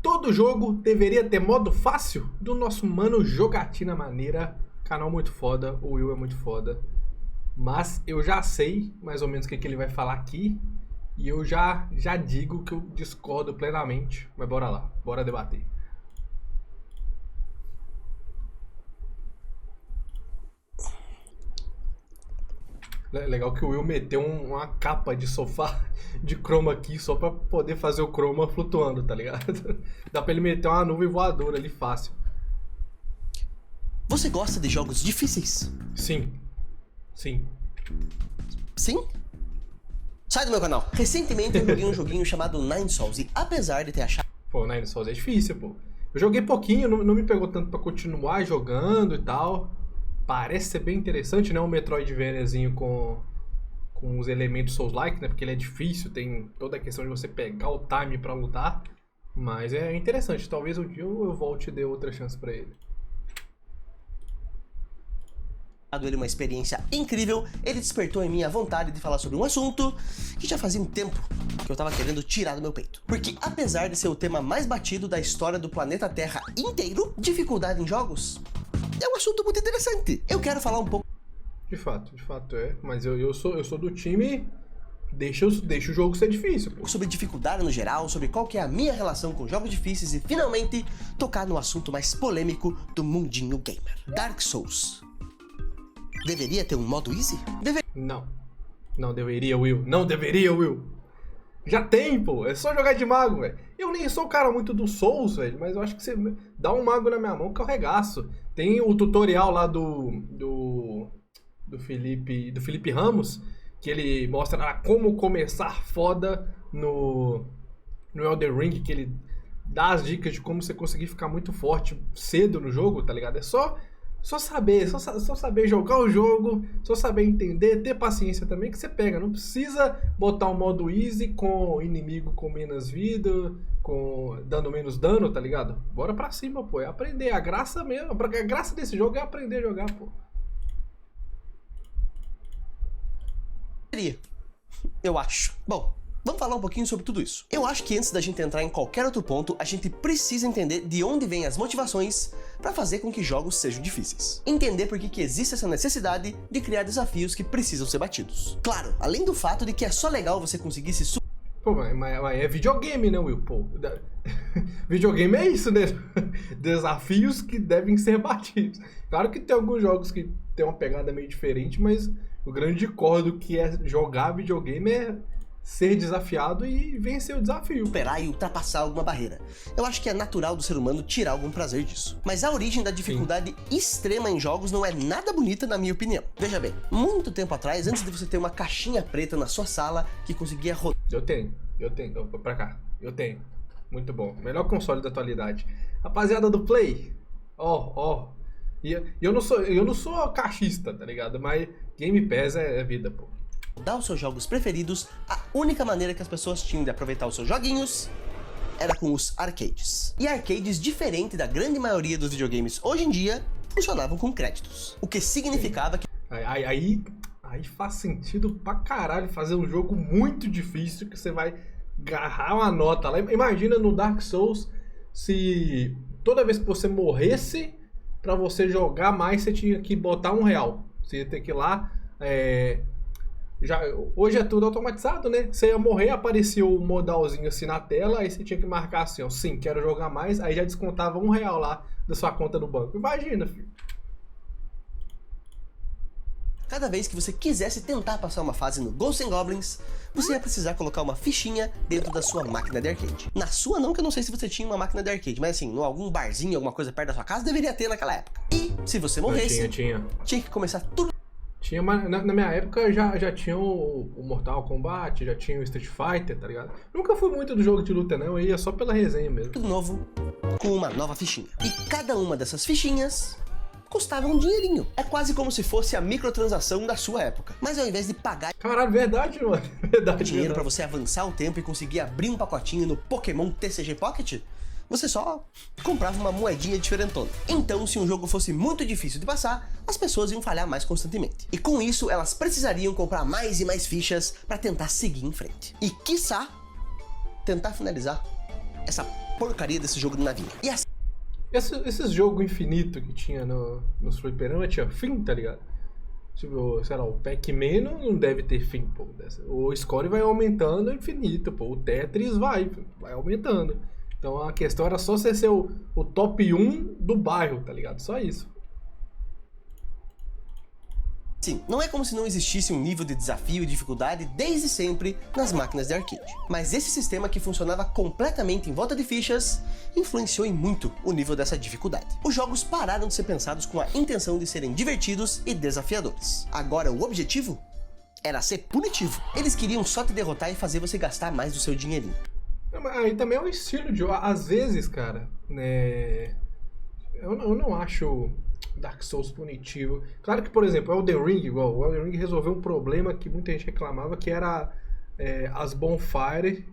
todo jogo deveria ter modo fácil? Do nosso mano Jogatina Maneira. Canal muito foda, o Will é muito foda. Mas eu já sei mais ou menos o que ele vai falar aqui. E eu já digo que eu discordo plenamente. Mas bora lá, bora debater. Legal que o Will meteu uma capa de sofá de chroma key só pra poder fazer o chroma flutuando, tá ligado? Dá pra ele meter uma nuvem voadora ali fácil. Você gosta de jogos difíceis? Sim. Sim. Sim? Sai do meu canal. Recentemente eu joguei um joguinho chamado Nine Sols e apesar de ter achado... Pô, Nine Sols é difícil, pô. Eu joguei pouquinho, não me pegou tanto pra continuar jogando e tal. Parece ser bem interessante, né? Um Metroidvaniazinho com os elementos Souls-like, né? Porque ele é difícil, tem toda a questão de você pegar o time pra lutar. Mas é interessante, talvez um dia eu volte e dê outra chance pra ele. ele uma experiência incrível, ele despertou em mim a vontade de falar sobre um assunto que já fazia um tempo que eu tava querendo tirar do meu peito. Porque apesar de ser o tema mais batido da história do planeta Terra inteiro, dificuldade em jogos é um assunto muito interessante. Eu quero falar um pouco... De fato é. Mas eu sou do time... Deixa o jogo ser difícil, pô. Sobre dificuldade no geral, sobre qual que é a minha relação com jogos difíceis e finalmente tocar no assunto mais polêmico do mundinho gamer. Dark Souls. Deveria ter um modo easy? Não deveria, Will. Não deveria, Will. Já tem, pô. É só jogar de mago, velho. Eu nem sou o cara muito do Souls, velho, mas eu acho que você dá um mago na minha mão que eu regaço. Tem o tutorial lá do Felipe Ramos, que ele mostra como começar foda no Elden Ring, que ele dá as dicas de como você conseguir ficar muito forte cedo no jogo, tá ligado? É só saber jogar o jogo, só saber entender, ter paciência também que você pega. Não precisa botar um modo easy com inimigo com menos vida, dando menos dano, tá ligado? Bora pra cima, pô. É aprender. A graça mesmo, a graça desse jogo é aprender a jogar, pô. Eu acho. Bom, vamos falar um pouquinho sobre tudo isso. Eu acho que antes da gente entrar em qualquer outro ponto, a gente precisa entender de onde vêm as motivações para fazer com que jogos sejam difíceis. Entender por que existe essa necessidade de criar desafios que precisam ser batidos. Claro, além do fato de que é só legal você conseguir se... Pô, mas é videogame, né, Will? Pô, videogame é isso, né? Desafios que devem ser batidos. Claro que tem alguns jogos que tem uma pegada meio diferente, mas o grande core do que é jogar videogame é ser desafiado e vencer o desafio. Superar e ultrapassar alguma barreira. Eu acho que é natural do ser humano tirar algum prazer disso. Mas a origem da dificuldade extrema em jogos não é nada bonita, na minha opinião. Veja bem, muito tempo atrás, antes de você ter uma caixinha preta na sua sala que conseguia rodar... Eu tenho. Pra cá. Eu tenho. Muito bom. Melhor console da atualidade. Rapaziada do Play. E eu não sou caixista, tá ligado? Mas Game Pass é vida, pô. Dar os seus jogos preferidos, a única maneira que as pessoas tinham de aproveitar os seus joguinhos era com os arcades. E arcades, diferente da grande maioria dos videogames hoje em dia, funcionavam com créditos. O que significava que... Aí faz sentido pra caralho fazer um jogo muito difícil que você vai agarrar uma nota lá. Imagina no Dark Souls, se toda vez que você morresse, pra você jogar mais, você tinha que botar R$1. Você ia ter que ir lá... Hoje é tudo automatizado, né? Você ia morrer, aparecia o modalzinho assim na tela, aí você tinha que marcar assim, ó, sim, quero jogar mais, aí já descontava R$1 lá da sua conta no banco. Imagina, filho. Cada vez que você quisesse tentar passar uma fase no Ghosts and Goblins, você ia precisar colocar uma fichinha dentro da sua máquina de arcade. Na sua não, que eu não sei se você tinha uma máquina de arcade, mas assim, em algum barzinho, alguma coisa perto da sua casa, deveria ter naquela época. E se você morresse, tinha que começar tudo. Tinha, mas na minha época já tinha o Mortal Kombat, já tinha o Street Fighter, tá ligado? Nunca fui muito do jogo de luta, não, eu ia só pela resenha mesmo. Tudo novo, com uma nova fichinha. E cada uma dessas fichinhas custava um dinheirinho. É quase como se fosse a microtransação da sua época. Mas ao invés de pagar... Caralho, verdade, mano. Verdade. Dinheiro pra você avançar o tempo e conseguir abrir um pacotinho no Pokémon TCG Pocket, você só comprava uma moedinha diferentona. Então, se um jogo fosse muito difícil de passar, as pessoas iam falhar mais constantemente. E com isso, elas precisariam comprar mais e mais fichas para tentar seguir em frente. E, quiçá, tentar finalizar essa porcaria desse jogo de navinha. E assim... Esses jogos infinitos que tinha nos fliperama tinha fim, tá ligado? Tipo, sei lá, o Pac-Man não deve ter fim, pô. O score vai aumentando infinito, pô. O Tetris vai aumentando. Então a questão era só você ser o top 1 do bairro, tá ligado? Só isso. Sim, não é como se não existisse um nível de desafio e dificuldade desde sempre nas máquinas de arcade. Mas esse sistema que funcionava completamente em volta de fichas influenciou em muito o nível dessa dificuldade. Os jogos pararam de ser pensados com a intenção de serem divertidos e desafiadores. Agora o objetivo era ser punitivo. Eles queriam só te derrotar e fazer você gastar mais do seu dinheirinho. Aí também é um estilo de jogo. Às vezes, cara, né? Eu não acho Dark Souls punitivo. Claro que, por exemplo, Elden Ring, o Elden Ring resolveu um problema que muita gente reclamava, que era as bonfire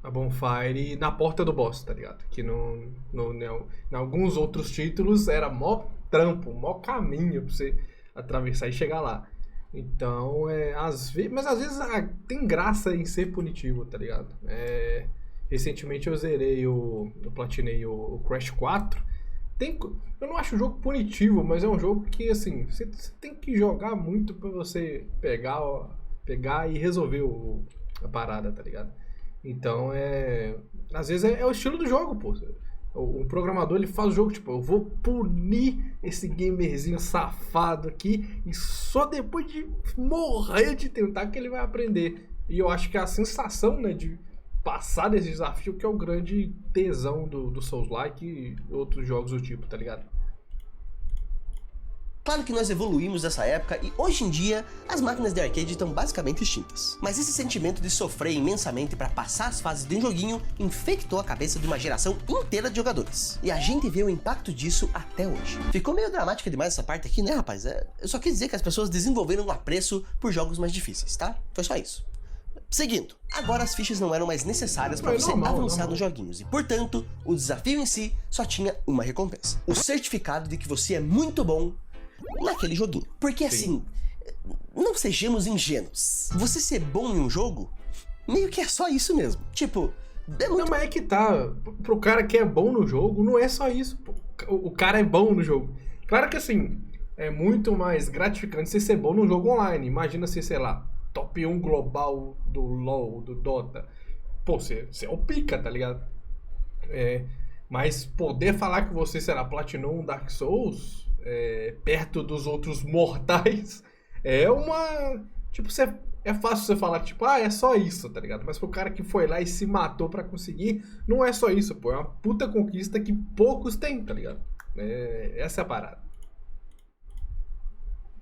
a bonfire na porta do boss, tá ligado? Que em alguns outros títulos era mó trampo, mó caminho pra você atravessar e chegar lá. Então, mas às vezes tem graça em ser punitivo, tá ligado? Recentemente eu platinei o Crash 4. Eu não acho o jogo punitivo, mas é um jogo que, assim, você tem que jogar muito pra você pegar e resolver a parada, tá ligado? Então, às vezes é o estilo do jogo, pô. O programador, ele faz o jogo, tipo, eu vou punir esse gamerzinho safado aqui e só depois de morrer de tentar que ele vai aprender. E eu acho que a sensação, né, de passar desse desafio que é o grande tesão do Souls-like e outros jogos do tipo, tá ligado? Claro que nós evoluímos dessa época e hoje em dia as máquinas de arcade estão basicamente extintas. Mas esse sentimento de sofrer imensamente para passar as fases de um joguinho infectou a cabeça de uma geração inteira de jogadores. E a gente vê o impacto disso até hoje. Ficou meio dramática demais essa parte aqui, né, rapaz? Eu só quis dizer que as pessoas desenvolveram um apreço por jogos mais difíceis, tá? Foi só isso. Seguindo, agora as fichas não eram mais necessárias para você avançar nos joguinhos e, portanto, o desafio em si só tinha uma recompensa: o certificado de que você é muito bom naquele joguinho. Porque assim, não sejamos ingênuos. Você ser bom em um jogo, meio que é só isso mesmo. Tipo, Não, mas é que tá. Pro cara que é bom no jogo, não é só isso. Pô. O cara é bom no jogo. Claro que assim, é muito mais gratificante você ser bom no jogo online. Imagina se, sei lá, top 1 global do LoL, do Dota. Pô, você é o pica, tá ligado? Mas poder falar que você, sei lá, platinou um Dark Souls perto dos outros mortais é uma... Tipo, é fácil você falar que, tipo, é só isso, tá ligado? Mas pro cara que foi lá e se matou pra conseguir, não é só isso, pô. É uma puta conquista que poucos têm, tá ligado? Essa é a parada.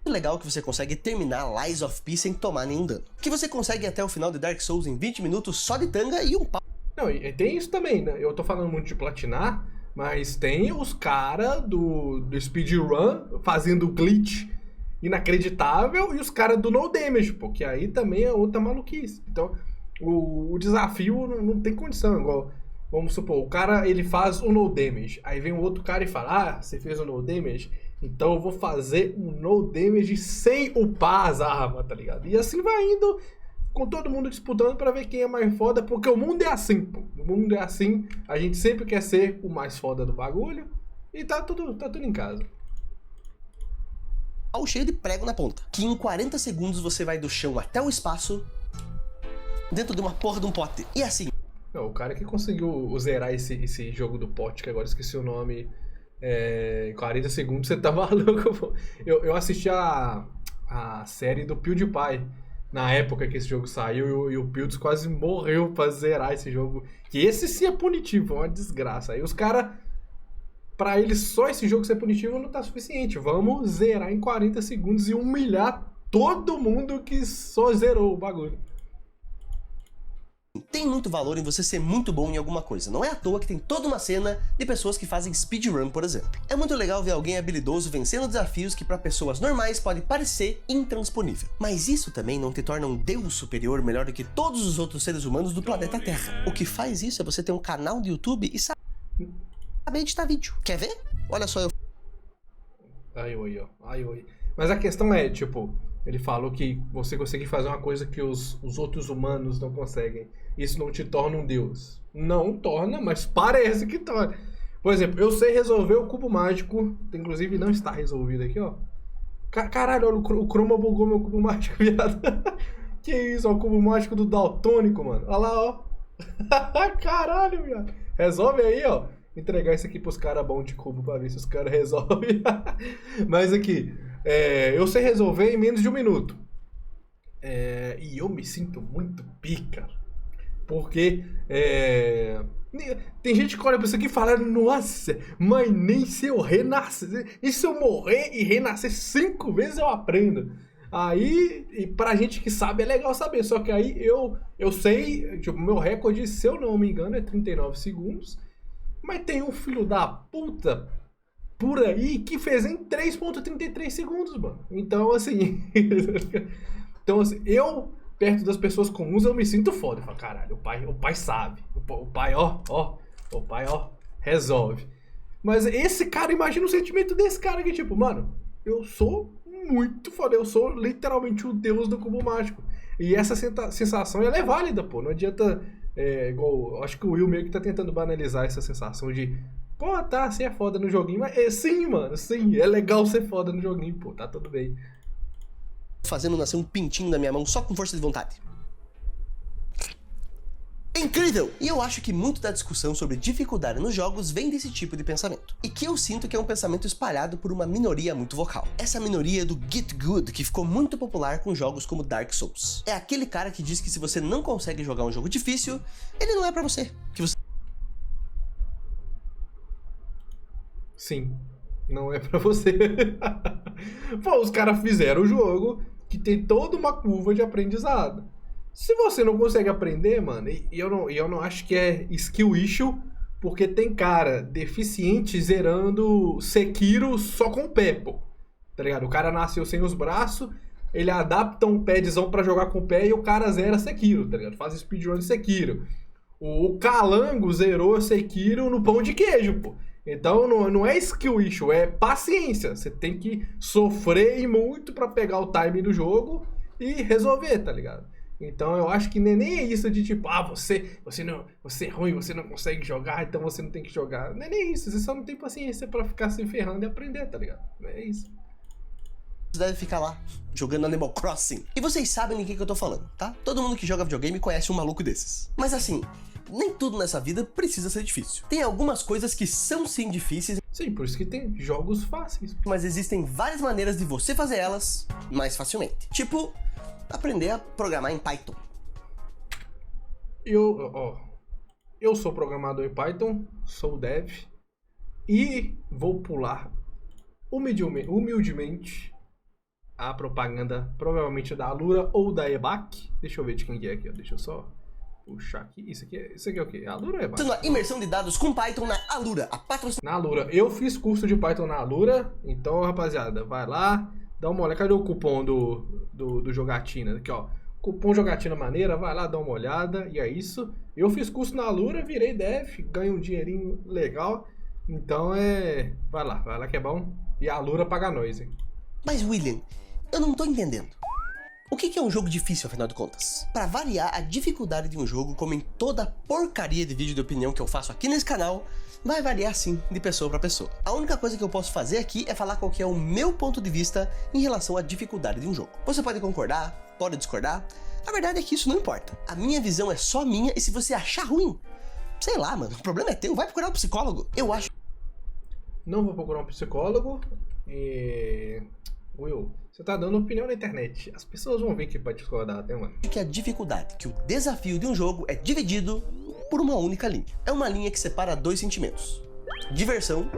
Legal que você consegue terminar Lies of P sem tomar nenhum dano. Que você consegue ir até o final de Dark Souls em 20 minutos só de tanga e um pau. Não, e tem isso também, né? Eu tô falando muito de platinar, mas tem os caras do speedrun fazendo glitch inacreditável e os caras do no damage, pô, que aí também é outra maluquice. Então, o desafio não tem condição, igual, vamos supor, o cara, ele faz o no damage, aí vem um outro cara e fala, você fez o no damage, então eu vou fazer um no damage sem upar as armas, tá ligado? E assim vai indo, com todo mundo disputando pra ver quem é mais foda, porque o mundo é assim, pô. O mundo é assim, a gente sempre quer ser o mais foda do bagulho, e tá tudo em casa. Ao cheio de prego na ponta. Que em 40 segundos você vai do chão até o espaço, dentro de uma porra de um pote. E assim... Não, o cara que conseguiu zerar esse jogo do pote, que agora esqueci o nome... Em 40 segundos você tá maluco, pô. Eu assisti a série do PewDiePie na época que esse jogo saiu e o Pewds quase morreu pra zerar esse jogo. Que esse sim é punitivo, é uma desgraça. Aí os caras, pra eles só esse jogo ser punitivo não tá suficiente. Vamos zerar em 40 segundos e humilhar todo mundo que só zerou o bagulho. Tem muito valor em você ser muito bom em alguma coisa. Não é à toa que tem toda uma cena de pessoas que fazem speedrun, por exemplo. É muito legal ver alguém habilidoso vencendo desafios que para pessoas normais pode parecer intransponível. Mas isso também não te torna um deus superior melhor do que todos os outros seres humanos do planeta Terra. O que faz isso é você ter um canal de YouTube e saber editar vídeo. Quer ver? Olha só eu... Ai, oi, ó. Ai, oi. Mas a questão é, tipo... Ele falou que você consegue fazer uma coisa que os outros humanos não conseguem. Isso não te torna um deus. Não torna, mas parece que torna. Por exemplo, eu sei resolver o cubo mágico. Inclusive não está resolvido aqui, ó. Caralho, olha, o Chroma bugou meu cubo mágico, viado. Que isso, ó, o cubo mágico do Daltônico, mano. Olha lá, ó. Caralho, viado. Resolve aí, ó. Entregar isso aqui pros caras bons de cubo pra ver se os caras resolvem. Mas aqui, eu sei resolver em menos de 1 minuto. E eu me sinto muito pica. Porque tem gente que olha pra isso aqui e fala: nossa, mas nem se eu renascer. E se eu morrer e renascer 5 vezes eu aprendo. Aí, e pra gente que sabe, é legal saber. Só que aí eu sei, tipo, meu recorde, se eu não me engano, é 39 segundos. Mas tem um filho da puta por aí que fez em 3,33 segundos, mano. Então, assim. Eu, perto das pessoas comuns, eu me sinto foda. Eu falo, caralho, o pai sabe. O pai, o pai, resolve. Mas esse cara, imagina o sentimento desse cara que, tipo, mano, eu sou muito foda. Eu sou literalmente o deus do cubo mágico. E essa sensação, ela é válida, pô. Não adianta. Igual, acho que o Will meio que tá tentando banalizar essa sensação de, pô, tá, você é foda no joguinho, mas sim, mano, sim, é legal ser foda no joguinho, pô, tá tudo bem. Fazendo nascer um pintinho na minha mão só com força de vontade. Incrível! E eu acho que muito da discussão sobre dificuldade nos jogos vem desse tipo de pensamento. E que eu sinto que é um pensamento espalhado por uma minoria muito vocal. Essa minoria do Get Good, que ficou muito popular com jogos como Dark Souls. É aquele cara que diz que se você não consegue jogar um jogo difícil, ele não é pra você. Que você... Sim, não é pra você. Pô, os caras fizeram o jogo que tem toda uma curva de aprendizado. Se você não consegue aprender, mano, e eu não acho que é skill issue, porque tem cara deficiente zerando Sekiro só com o pé, pô. Tá ligado? O cara nasceu sem os braços, ele adapta um padzão pra jogar com o pé e o cara zera Sekiro, tá ligado? Faz speedrun de Sekiro. O Calango zerou Sekiro no pão de queijo, pô. Então não é skill issue, é paciência. Você tem que sofrer muito pra pegar o time do jogo e resolver, tá ligado? Então eu acho que nem é isso de tipo, você é ruim, você não consegue jogar, então você não tem que jogar. Não é nem isso, você só não tem paciência pra ficar se ferrando e aprender, tá ligado? É isso. Você deve ficar lá, jogando Animal Crossing. E vocês sabem de que eu tô falando, tá? Todo mundo que joga videogame conhece um maluco desses. Mas assim, nem tudo nessa vida precisa ser difícil. Tem algumas coisas que são sim difíceis. Sim, por isso que tem jogos fáceis. Mas existem várias maneiras de você fazer elas mais facilmente. Tipo, aprender a programar em Python. Eu sou programador em Python, sou dev, e vou pular humildemente a propaganda, provavelmente da Alura ou da EBAC. Deixa eu ver de quem que é aqui, ó. Deixa eu só puxar aqui. Isso aqui é o quê? Alura ou EBAC? A imersão de dados com Python na Alura, a patrocinadora. Na Alura. Eu fiz curso de Python na Alura, então, rapaziada, vai lá, dá uma olhada. Cadê o cupom do Jogatina? Aqui, ó. Cupom Jogatina Maneira, vai lá, dá uma olhada, e é isso. Eu fiz curso na Alura, virei dev, ganho um dinheirinho legal. Então vai lá que é bom. E a Alura paga nós, hein? Mas, William, eu não tô entendendo. O que é um jogo difícil, afinal de contas? Pra variar a dificuldade de um jogo, como em toda porcaria de vídeo de opinião que eu faço aqui nesse canal, vai variar sim, de pessoa pra pessoa. A única coisa que eu posso fazer aqui é falar qual que é o meu ponto de vista em relação à dificuldade de um jogo. Você pode concordar, pode discordar, a verdade é que isso não importa. A minha visão é só minha e se você achar ruim, sei lá, mano, o problema é teu, vai procurar um psicólogo. Eu acho... Não vou procurar um psicólogo e... Will, você tá dando opinião na internet. As pessoas vão ver que pode discordar até, mano. Que a dificuldade, que o desafio de um jogo é dividido por uma única linha. É uma linha que separa dois sentimentos: diversão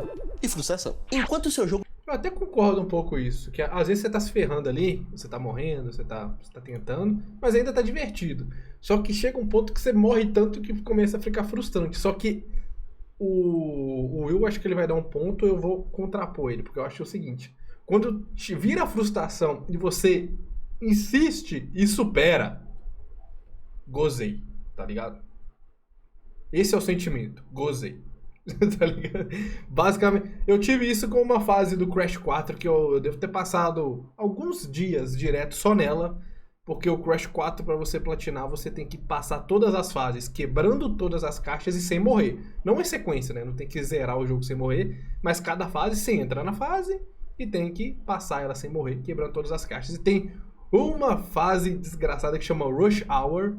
e frustração. Enquanto o seu jogo... Eu até concordo um pouco com isso, que às vezes você tá se ferrando ali, você tá morrendo, você tá tentando, mas ainda tá divertido. Só que chega um ponto que você morre tanto que começa a ficar frustrante. Só que o Will, acho que ele vai dar um ponto, eu vou contrapor ele, porque eu acho o seguinte: quando te vira a frustração e você insiste e supera, gozei, tá ligado? Esse é o sentimento, gozei. Tá ligado? Basicamente, eu tive isso com uma fase do Crash 4 que eu devo ter passado alguns dias direto só nela, porque o Crash 4, pra você platinar, você tem que passar todas as fases, quebrando todas as caixas e sem morrer. Não em sequência, né? Não tem que zerar o jogo sem morrer, mas cada fase você entra na fase e tem que passar ela sem morrer, quebrando todas as caixas. E tem uma fase desgraçada que chama Rush Hour,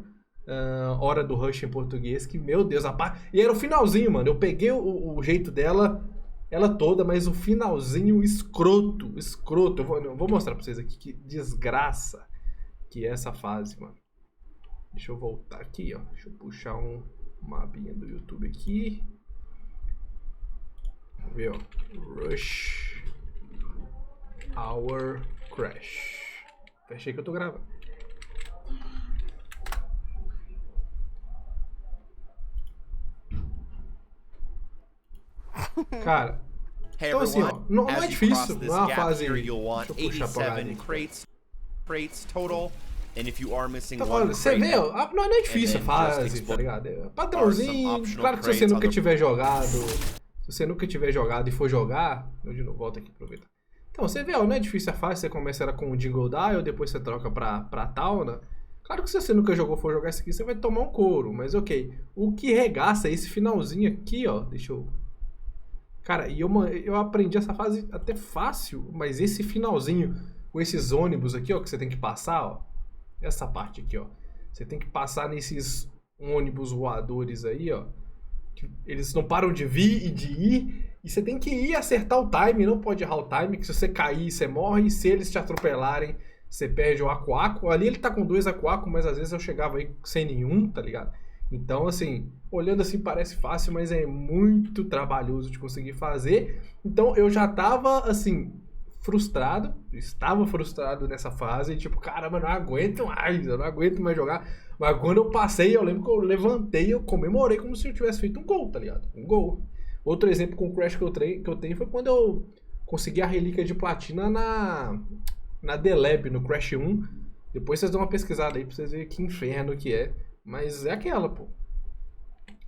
Hora do Rush em português, que, meu Deus, e era o finalzinho, mano. Eu peguei o jeito dela, ela toda, mas o finalzinho escroto. Eu vou mostrar pra vocês aqui que desgraça que é essa fase, mano. Deixa eu voltar aqui, ó. Deixa eu puxar uma abinha do YouTube aqui. Vamos ver, ó. Rush Hour Crash. Fechei que eu tô gravando. Cara, então assim, ó, não é difícil, não é uma fase. Deixa eu puxar pra lá. Então, olha, você vê, ó, não é difícil a fase, tá ligado? É padrãozinho, claro que se você nunca tiver jogado, e for jogar, eu de novo, volta aqui, aproveita. Então, você vê, ó, não é difícil a fase, você começa ela com o Jingle Dial, depois você troca pra Tauna. Claro que se você nunca jogou, for jogar isso aqui, você vai tomar um couro, mas ok. O que regaça é esse finalzinho aqui, ó, deixa eu... Cara, e eu aprendi essa fase até fácil, mas esse finalzinho, com esses ônibus aqui, ó, que você tem que passar, ó. Essa parte aqui, ó. Você tem que passar nesses ônibus voadores aí, ó. Que eles não param de vir e de ir. E você tem que ir e acertar o time, não pode errar o time, que se você cair, você morre. E se eles te atropelarem, você perde o Aquaco. Ali ele tá com 2 Aquaco, mas às vezes eu chegava aí sem nenhum, tá ligado? Então, assim, olhando assim parece fácil, mas é muito trabalhoso de conseguir fazer. Então, eu já tava, assim, estava frustrado nessa fase. Tipo, caramba, eu não aguento mais jogar. Mas quando eu passei, eu lembro que eu levantei, eu comemorei como se eu tivesse feito um gol, tá ligado? Um gol. Outro exemplo com o Crash que eu tenho foi quando eu consegui a relíquia de platina na The Lab, no Crash 1. Depois vocês dão uma pesquisada aí pra vocês verem que inferno que é. Mas é aquela, pô.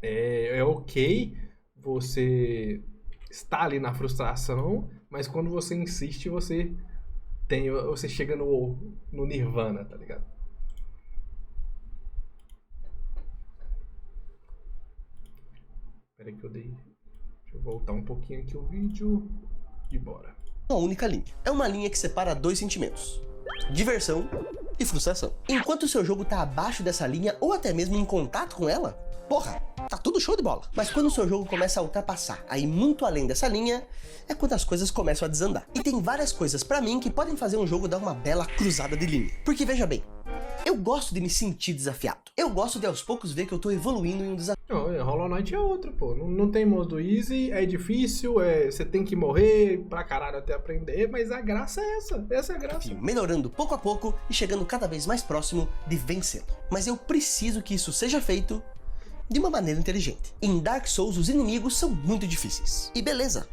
É ok você estar ali na frustração, mas quando você insiste, você chega no Nirvana, tá ligado? Pera aí que eu dei... Deixa eu voltar um pouquinho aqui o vídeo e bora. Uma única linha. É uma linha que separa dois sentimentos: diversão e frustração. Enquanto o seu jogo tá abaixo dessa linha, ou até mesmo em contato com ela, porra, tá tudo show de bola. Mas quando o seu jogo começa a ultrapassar, aí muito além dessa linha, é quando as coisas começam a desandar. E tem várias coisas pra mim que podem fazer um jogo dar uma bela cruzada de linha. Porque veja bem, eu gosto de me sentir desafiado. Eu gosto de aos poucos ver que eu tô evoluindo em um desafio. Não, Hollow Knight é outro, pô. Não tem modo easy, é difícil, você tem que morrer pra caralho até aprender, mas a graça é essa. Essa é a graça. Melhorando pouco a pouco e chegando cada vez mais próximo de vencê-lo. Mas eu preciso que isso seja feito de uma maneira inteligente. Em Dark Souls, os inimigos são muito difíceis. E beleza,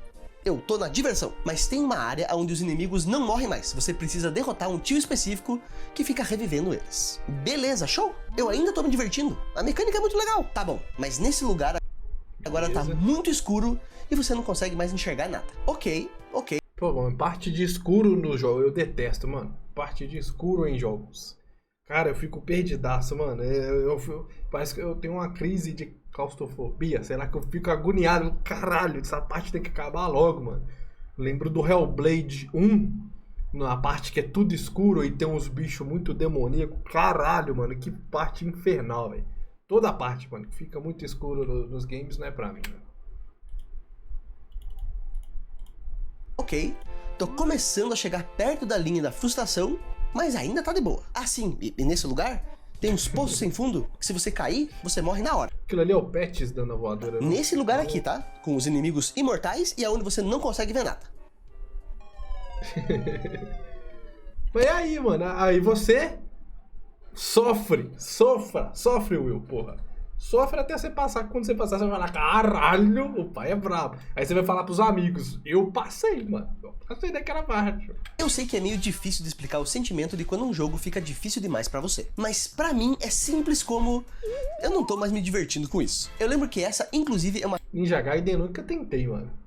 eu tô na diversão, mas tem uma área onde os inimigos não morrem mais. Você precisa derrotar um tio específico que fica revivendo eles. Beleza, show? Eu ainda tô me divertindo. A mecânica é muito legal. Tá bom, mas nesse lugar agora tá muito escuro e você não consegue mais enxergar nada. Ok. Pô, mano, parte de escuro no jogo, eu detesto, mano. Parte de escuro em jogos. Cara, eu fico perdidaço, mano. Parece que eu tenho uma crise de claustrofobia. Sei lá, que eu fico agoniado. Caralho, essa parte tem que acabar logo, mano. Lembro do Hellblade 1, na parte que é tudo escuro e tem uns bichos muito demoníacos. Caralho, mano, que parte infernal, velho. Toda a parte, mano, que fica muito escuro nos games não é pra mim, velho. Ok, tô começando a chegar perto da linha da frustração, mas ainda tá de boa. Assim, e nesse lugar tem uns poços sem fundo que se você cair, você morre na hora. Aquilo ali é o Pets dando a voadora. Nesse lugar aqui, tá? Com os inimigos imortais e aonde você não consegue ver nada. Mas aí, mano, aí você sofre, Will, porra. Sofre até você passar, quando você passar, você vai falar, caralho, o pai é brabo. Aí você vai falar pros amigos, eu passei, mano. Eu passei daquela parte. Eu sei que é meio difícil de explicar o sentimento de quando um jogo fica difícil demais pra você. Mas pra mim é simples como... eu não tô mais me divertindo com isso. Eu lembro que essa, inclusive, é uma Ninja Gaiden eu nunca tentei, mano.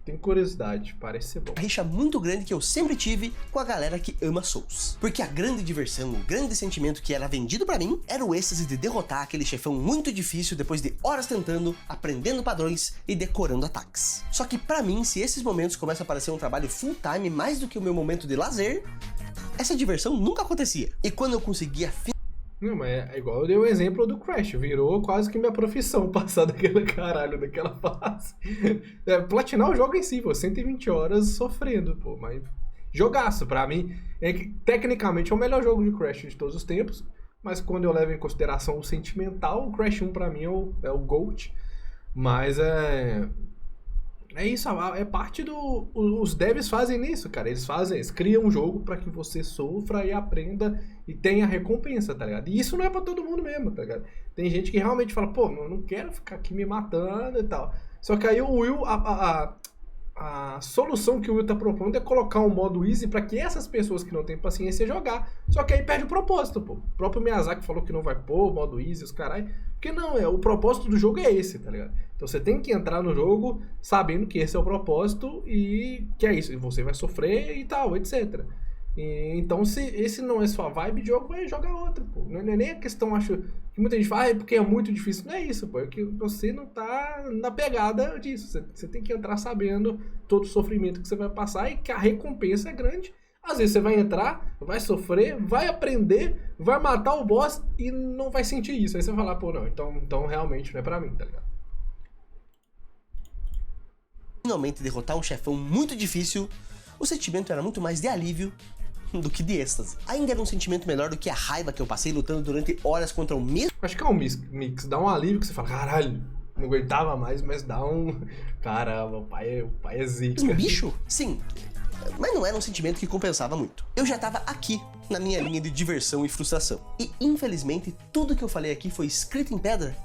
Tenho curiosidade, parece ser bom. rixa muito grande que eu sempre tive com a galera que ama Souls. Porque a grande diversão, o grande sentimento que era vendido pra mim, era o êxtase de derrotar aquele chefão muito difícil depois de horas tentando, aprendendo padrões e decorando ataques. Só que pra mim, se esses momentos começam a parecer um trabalho full time mais do que o meu momento de lazer, essa diversão nunca acontecia. E quando eu conseguia Não, mas é igual eu dei o exemplo do Crash. Virou quase que minha profissão passar daquele caralho, daquela fase. Platinar o jogo em si, pô. 120 horas sofrendo, pô. Mas jogaço, pra mim. É que, tecnicamente é o melhor jogo de Crash de todos os tempos. Mas quando eu levo em consideração o sentimental, o Crash 1 pra mim é o GOAT. Mas é isso, é parte do... Os devs fazem isso, cara. Eles criam um jogo pra que você sofra e aprenda e tenha recompensa, tá ligado? E isso não é pra todo mundo mesmo, tá ligado? Tem gente que realmente fala, pô, eu não quero ficar aqui me matando e tal. Só que aí o Will, a solução que o Will tá propondo é colocar um modo easy pra que essas pessoas que não têm paciência jogar. Só que aí perde o propósito, pô. O próprio Miyazaki falou que não vai pôr modo easy, os caralho. Porque não, o propósito do jogo é esse, tá ligado? Então você tem que entrar no jogo sabendo que esse é o propósito e que é isso. E você vai sofrer e tal, etc. Então se esse não é sua vibe de jogo, vai jogar outro, pô. Não é nem a questão, acho, que muita gente fala, porque é muito difícil. Não é isso, pô. É que você não tá na pegada disso. Você tem que entrar sabendo todo o sofrimento que você vai passar e que a recompensa é grande. Às vezes você vai entrar, vai sofrer, vai aprender, vai matar o boss e não vai sentir isso. Aí você vai falar, pô, não, então realmente não é pra mim, tá ligado? finalmente derrotar um chefão muito difícil, o sentimento era muito mais de alívio do que de êxtase. Ainda era um sentimento melhor do que a raiva que eu passei lutando durante horas contra o mesmo... Acho que é um mix. Dá um alívio que você fala, caralho, não aguentava mais, mas dá um... Caramba, o pai é zica. mesmo bicho? Sim, mas não era um sentimento que compensava muito. Eu já tava aqui, na minha linha de diversão e frustração. E, infelizmente, tudo que eu falei aqui foi escrito em pedra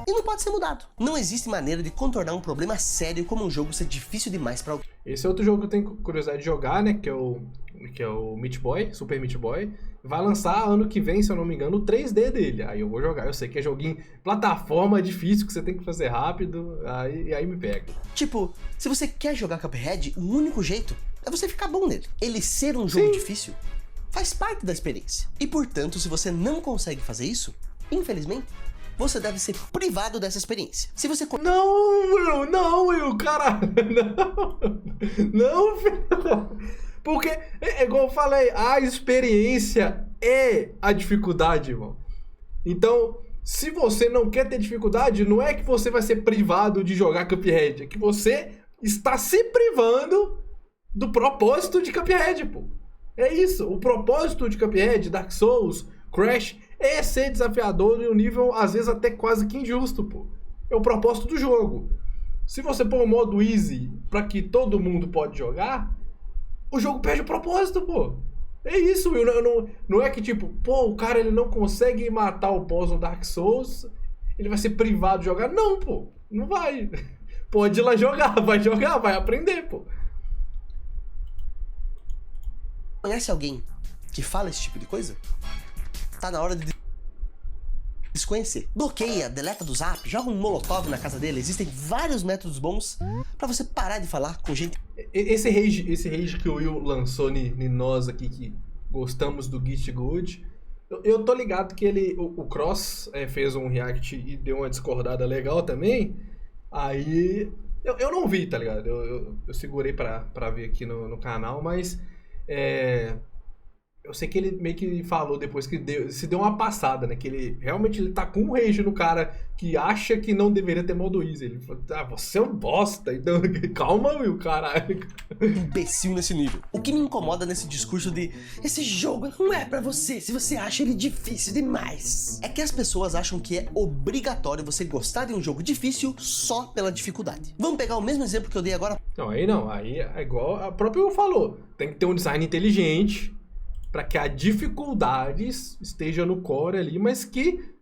e não pode ser mudado. Não existe maneira de contornar um problema sério como um jogo ser difícil demais pra alguém. Esse é outro jogo que eu tenho curiosidade de jogar, né, que é o Meat Boy, Super Meat Boy. Vai lançar ano que vem, se eu não me engano, o 3D dele. Aí eu vou jogar. Eu sei que é joguinho plataforma difícil, que você tem que fazer rápido, aí me pega. Tipo, se você quer jogar Cuphead, o único jeito é você ficar bom nele. Ele ser um jogo difícil faz parte da experiência. E, portanto, se você não consegue fazer isso, infelizmente, você deve ser privado dessa experiência. Se você... Não, Will, caralho, não, filho. Porque, igual eu falei, a experiência é a dificuldade, irmão. Então, se você não quer ter dificuldade, não é que você vai ser privado de jogar Cuphead, é que você está se privando do propósito de Cuphead, pô. É isso, o propósito de Cuphead, Dark Souls, Crash, é ser desafiador em um nível, às vezes, até quase que injusto, pô. É o propósito do jogo. Se você pôr o modo easy pra que todo mundo pode jogar, o jogo perde o propósito, pô. É isso, Will. Não é que, tipo, pô, o cara ele não consegue matar o boss no Dark Souls, ele vai ser privado de jogar. Não, pô. Não vai. Pode ir lá jogar, vai aprender, pô. Conhece alguém que fala esse tipo de coisa? Tá na hora de desconhecer. Bloqueia, deleta do zap, joga um molotov na casa dele. Existem vários métodos bons pra você parar de falar com gente. Esse rage que o Will lançou em nós aqui, que gostamos do Git Good, eu tô ligado que o Cross fez um react e deu uma discordada legal também. Aí eu não vi, tá ligado? Eu segurei pra ver aqui no canal, mas eu sei que ele meio que falou depois que se deu uma passada, né? Que ele tá com um rage no cara que acha que não deveria ter modo easy. Ele falou, você é um bosta. Então, calma, Will, caralho. Imbecil nesse nível. O que me incomoda nesse discurso de esse jogo não é pra você, se você acha ele difícil demais, é que as pessoas acham que é obrigatório você gostar de um jogo difícil só pela dificuldade. Vamos pegar o mesmo exemplo que eu dei agora. Não, aí é igual a própria Will falou. Tem que ter um design inteligente para que a dificuldade esteja no core ali, mas que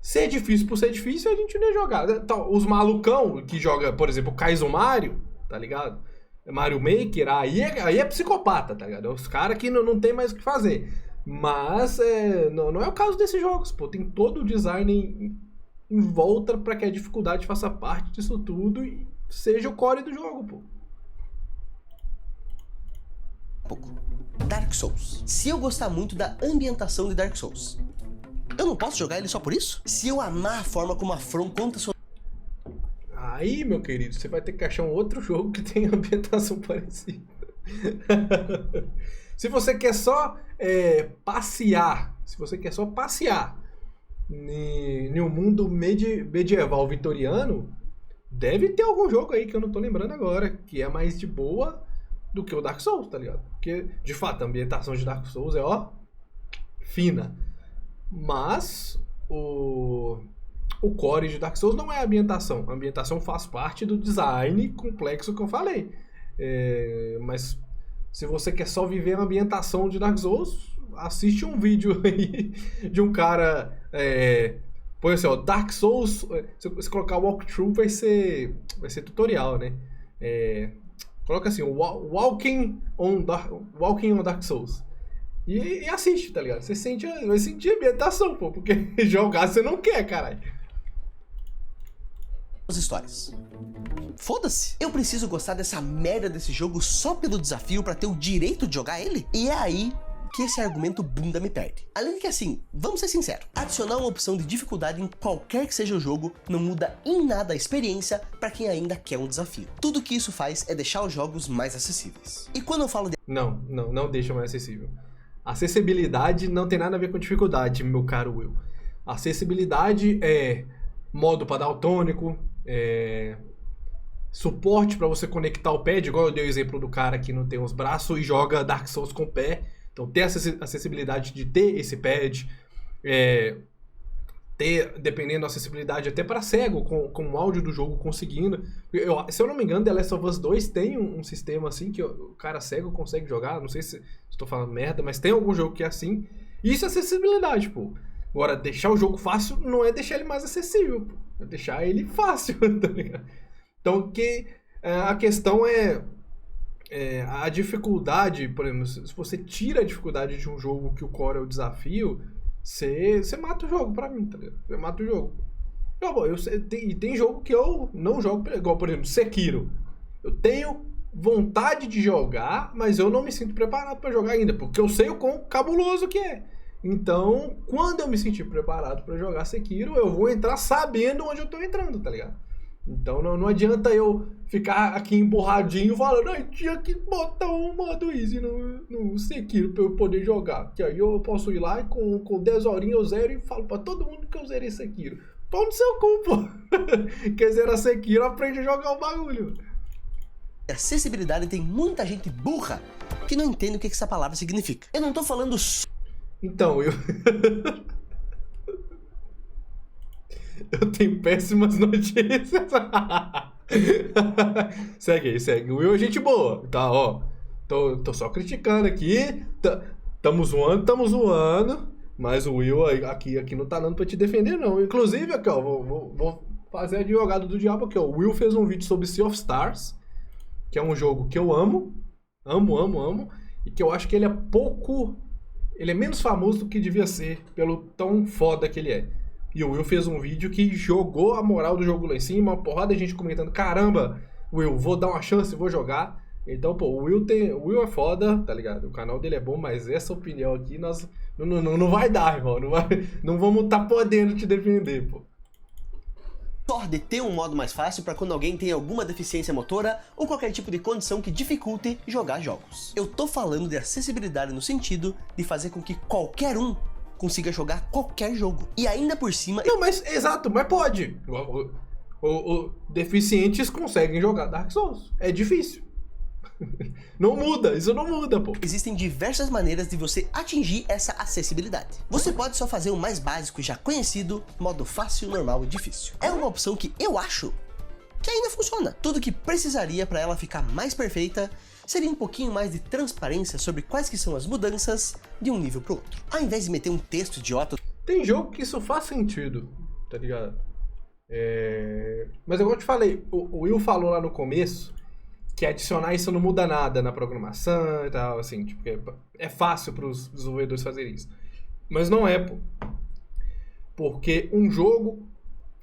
ser difícil por ser difícil, a gente não ia jogar. Então, os malucão que joga, por exemplo, o Kaizo Mario, tá ligado? Mario Maker, aí é psicopata, tá ligado? É os caras que não tem mais o que fazer. Mas não é o caso desses jogos, pô. Tem todo o design em volta pra que a dificuldade faça parte disso tudo e seja o core do jogo, pô. Dark Souls. Se eu gostar muito da ambientação de Dark Souls, eu não posso jogar ele só por isso? Se eu amar a forma como a From conta sua... Aí, meu querido, você vai ter que achar um outro jogo que tenha ambientação parecida. Se você quer só passear, em um mundo medieval vitoriano, deve ter algum jogo aí que eu não tô lembrando agora, que é mais de boa do que o Dark Souls, tá ligado? Porque, de fato, a ambientação de Dark Souls é, fina. Mas o core de Dark Souls não é a ambientação. A ambientação faz parte do design complexo que eu falei. Mas se você quer só viver a ambientação de Dark Souls, assiste um vídeo aí de um cara... põe assim, Dark Souls... Se você colocar walkthrough, vai ser tutorial, né? Coloca assim, Walking on Dark Souls. E assiste, tá ligado? Você vai sentir a ambientação, pô. Porque jogar você não quer, caralho. As histórias. Foda-se. Eu preciso gostar dessa merda desse jogo só pelo desafio pra ter o direito de jogar ele? E é aí que esse argumento bunda me perde. Além de que, assim, vamos ser sinceros, adicionar uma opção de dificuldade em qualquer que seja o jogo não muda em nada a experiência pra quem ainda quer um desafio. Tudo que isso faz é deixar os jogos mais acessíveis. E quando eu falo de... Não deixa mais acessível. Acessibilidade não tem nada a ver com dificuldade, meu caro Will. Acessibilidade é modo para daltônico, suporte para você conectar o pad, igual eu dei o exemplo do cara que não tem os braços e joga Dark Souls com o pé. Então ter acessibilidade de ter esse pad, ter, dependendo da acessibilidade, até para cego, com o áudio do jogo conseguindo. Se eu não me engano, The Last of Us 2 tem um sistema assim que o cara cego consegue jogar. Não sei se estou falando merda, mas tem algum jogo que é assim. Isso é acessibilidade, pô. Agora, deixar o jogo fácil não é deixar ele mais acessível, pô. É deixar ele fácil, tá ligado? Então, a questão a dificuldade, por exemplo, se você tira a dificuldade de um jogo que o core é o desafio, você mata o jogo pra mim, tá ligado? Você mata o jogo. E tem jogo que eu não jogo, igual, por exemplo, Sekiro. Eu tenho vontade de jogar, mas eu não me sinto preparado pra jogar ainda, porque eu sei o quão cabuloso que é. Então, quando eu me sentir preparado pra jogar Sekiro, eu vou entrar sabendo onde eu tô entrando, tá ligado? Então não adianta eu ficar aqui emborradinho falando, tinha que botar um modo easy no Sekiro pra eu poder jogar. Que aí eu posso ir lá e com 10 horinhas eu zero e falo pra todo mundo que eu zerei Sekiro. Pau no seu cu, pô. Quer zerar Sekiro, aprende a jogar o bagulho. Acessibilidade tem muita gente burra que não entende o que essa palavra significa. Eu não tô falando só... Então, eu tenho péssimas notícias. Segue. O Will é gente boa, tá, ó. Tô só criticando aqui. Tamo zoando. Mas o Will aqui não tá dando pra te defender, não. Inclusive, aqui, ó, vou fazer advogado do diabo aqui, ó. O Will fez um vídeo sobre Sea of Stars, que é um jogo que eu amo. Amo. E que eu acho que ele é menos famoso do que devia ser, pelo tão foda que ele é. E o Will fez um vídeo que jogou a moral do jogo lá em cima, uma porrada de gente comentando, caramba, Will, vou dar uma chance, vou jogar. Então, pô, o Will é foda, tá ligado? O canal dele é bom, mas essa opinião aqui, nós não vai dar, irmão. Não vamos tá podendo te defender, pô. Só de ter um modo mais fácil para quando alguém tem alguma deficiência motora ou qualquer tipo de condição que dificulte jogar jogos. Eu tô falando de acessibilidade no sentido de fazer com que qualquer um consiga jogar qualquer jogo. E ainda por cima... Não, mas exato, mas pode. Deficientes conseguem jogar Dark Souls. É difícil. Isso não muda, pô. Existem diversas maneiras de você atingir essa acessibilidade. Você pode só fazer o mais básico e já conhecido, modo fácil, normal e difícil. É uma opção que eu acho que ainda funciona. Tudo que precisaria para ela ficar mais perfeita seria um pouquinho mais de transparência sobre quais que são as mudanças de um nível pro outro. Ao invés de meter um texto idiota... Tem jogo que isso faz sentido. tá ligado? Mas igual eu te falei, o Will falou lá no começo que adicionar isso não muda nada na programação e tal, assim, tipo, é fácil pros desenvolvedores fazerem isso. Mas não é, pô. Porque um jogo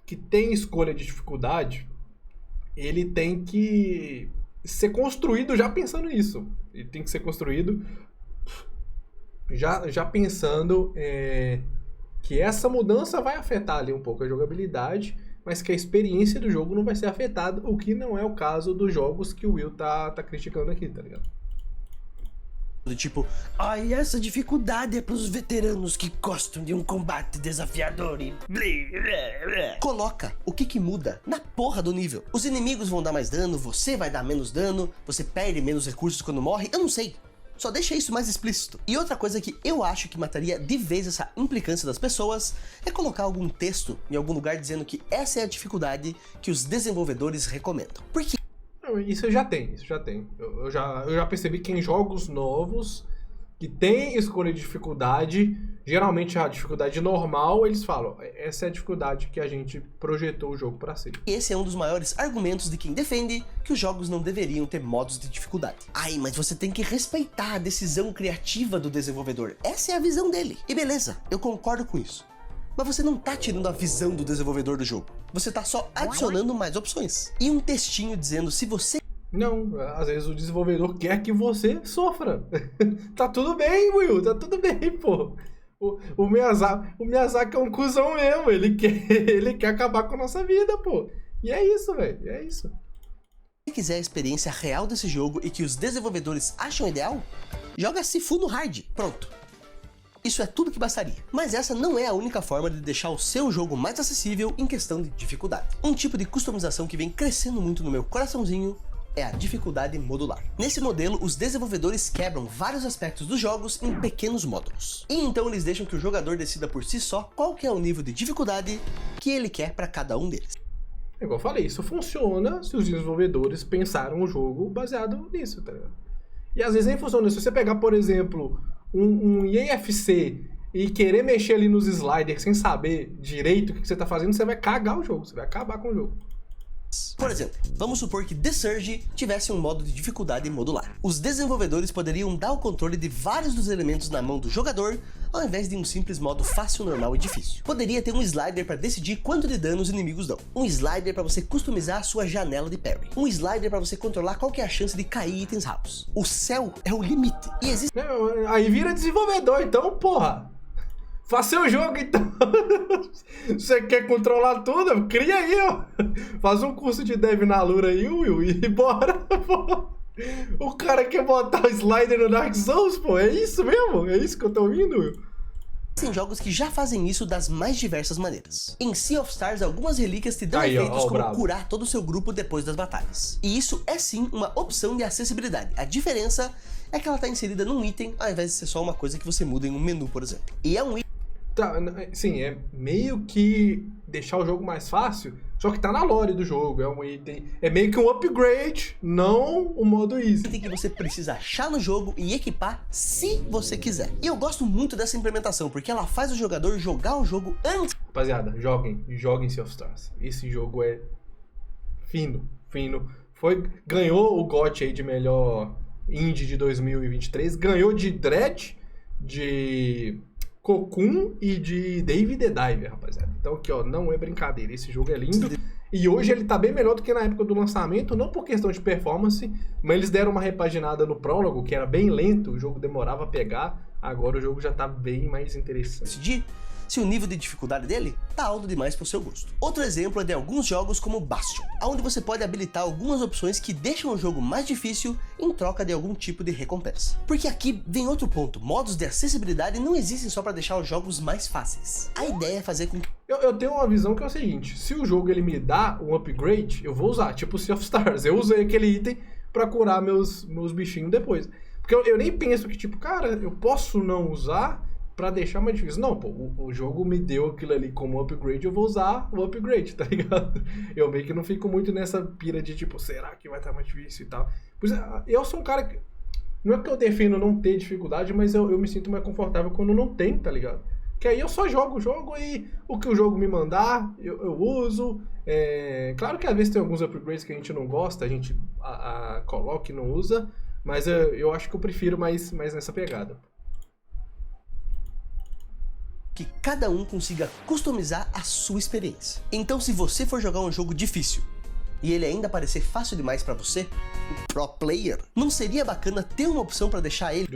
que tem escolha de dificuldade, ele tem que ser construído já pensando nisso. Ele tem que ser construído já pensando que essa mudança vai afetar ali um pouco a jogabilidade, mas que a experiência do jogo não vai ser afetada, o que não é o caso dos jogos que o Will tá criticando aqui, tá ligado? Do tipo, ai, essa dificuldade é pros veteranos que gostam de um combate desafiador e... Coloca o que muda na porra do nível. Os inimigos vão dar mais dano, você vai dar menos dano, você perde menos recursos quando morre, eu não sei. Só deixa isso mais explícito. E outra coisa que eu acho que mataria de vez essa implicância das pessoas é colocar algum texto em algum lugar dizendo que essa é a dificuldade que os desenvolvedores recomendam. Por quê? Isso já tem. Eu já percebi que em jogos novos que tem escolha de dificuldade, geralmente a dificuldade normal, eles falam, essa é a dificuldade que a gente projetou o jogo pra ser. Esse é um dos maiores argumentos de quem defende que os jogos não deveriam ter modos de dificuldade. Ai, mas você tem que respeitar a decisão criativa do desenvolvedor. Essa é a visão dele. E beleza, eu concordo com isso. Mas você não tá tirando a visão do desenvolvedor do jogo. Você tá só adicionando mais opções. E um textinho dizendo se você... Não, às vezes o desenvolvedor quer que você sofra. Tá tudo bem, Will, tá tudo bem, pô. O Miyazaki é um cuzão mesmo, ele quer acabar com a nossa vida, pô. E é isso, velho, é isso. Se quiser a experiência real desse jogo e que os desenvolvedores acham ideal, joga Sifu no hard, pronto. Isso é tudo que bastaria. Mas essa não é a única forma de deixar o seu jogo mais acessível em questão de dificuldade. Um tipo de customização que vem crescendo muito no meu coraçãozinho é a dificuldade modular. Nesse modelo, os desenvolvedores quebram vários aspectos dos jogos em pequenos módulos. E então eles deixam que o jogador decida por si só qual que é o nível de dificuldade que ele quer para cada um deles. Igual eu falei, isso funciona se os desenvolvedores pensaram o jogo baseado nisso, tá ligado? E às vezes nem funciona. Se você pegar, por exemplo, um EAFC e querer mexer ali nos sliders sem saber direito o que você tá fazendo, você vai cagar o jogo, você vai acabar com o jogo. Por exemplo, vamos supor que The Surge tivesse um modo de dificuldade modular. Os desenvolvedores poderiam dar o controle de vários dos elementos na mão do jogador, ao invés de um simples modo fácil, normal e difícil. Poderia ter um slider para decidir quanto de dano os inimigos dão, um slider para você customizar a sua janela de parry, um slider para você controlar qual que é a chance de cair itens raros. O céu é o limite. E existe... Aí vira desenvolvedor, então, porra. Faça seu jogo, então. Você quer controlar tudo? Cria aí, ó. Faz um curso de dev na Lura aí, Will, e bora, pô. O cara quer botar o slider no Dark Souls, pô. É isso mesmo? É isso que eu tô ouvindo, Will? Tem jogos que já fazem isso das mais diversas maneiras. Em Sea of Stars, algumas relíquias te dão efeitos como bravo. Curar todo o seu grupo depois das batalhas. E isso é sim uma opção de acessibilidade. A diferença é que ela está inserida num item, ao invés de ser só uma coisa que você muda em um menu, por exemplo. E é um item... Tá, sim, é meio que deixar o jogo mais fácil, só que tá na lore do jogo, é um item, é meio que um upgrade, não o modo easy. Item que você precisa achar no jogo e equipar se você quiser. E eu gosto muito dessa implementação, porque ela faz o jogador jogar o jogo antes... Rapaziada, joguem Sea of Stars. Esse jogo é fino. Ganhou o GOT aí de melhor indie de 2023, ganhou de Dread, de... Cocoon e de Dave the Diver, rapaziada. Então aqui, ó, não é brincadeira. Esse jogo é lindo. E hoje ele tá bem melhor do que na época do lançamento, não por questão de performance, mas eles deram uma repaginada no prólogo, que era bem lento, o jogo demorava a pegar. Agora o jogo já tá bem mais interessante. Se o nível de dificuldade dele tá alto demais pro seu gosto. Outro exemplo é de alguns jogos como Bastion, onde você pode habilitar algumas opções que deixam o jogo mais difícil em troca de algum tipo de recompensa. Porque aqui vem outro ponto, modos de acessibilidade não existem só para deixar os jogos mais fáceis. A ideia é fazer com que... Eu tenho uma visão que é o seguinte, se o jogo ele me dá um upgrade, eu vou usar, tipo Sea of Stars, eu usei aquele item pra curar meus bichinhos depois. Porque eu nem penso que tipo, cara, eu posso não usar pra deixar mais difícil. Não, pô, o jogo me deu aquilo ali como upgrade, eu vou usar o upgrade, tá ligado? Eu meio que não fico muito nessa pira de tipo, será que vai estar mais difícil e tal. Pois eu sou um cara que... Não é que eu defendo não ter dificuldade, mas eu me sinto mais confortável quando não tem, tá ligado? Que aí eu só jogo o jogo e o que o jogo me mandar, eu uso. Claro que às vezes tem alguns upgrades que a gente não gosta, a gente coloca e não usa, mas eu acho que eu prefiro mais nessa pegada. Que cada um consiga customizar a sua experiência. Então, se você for jogar um jogo difícil e ele ainda parecer fácil demais pra você, o Pro Player, não seria bacana ter uma opção pra deixar ele...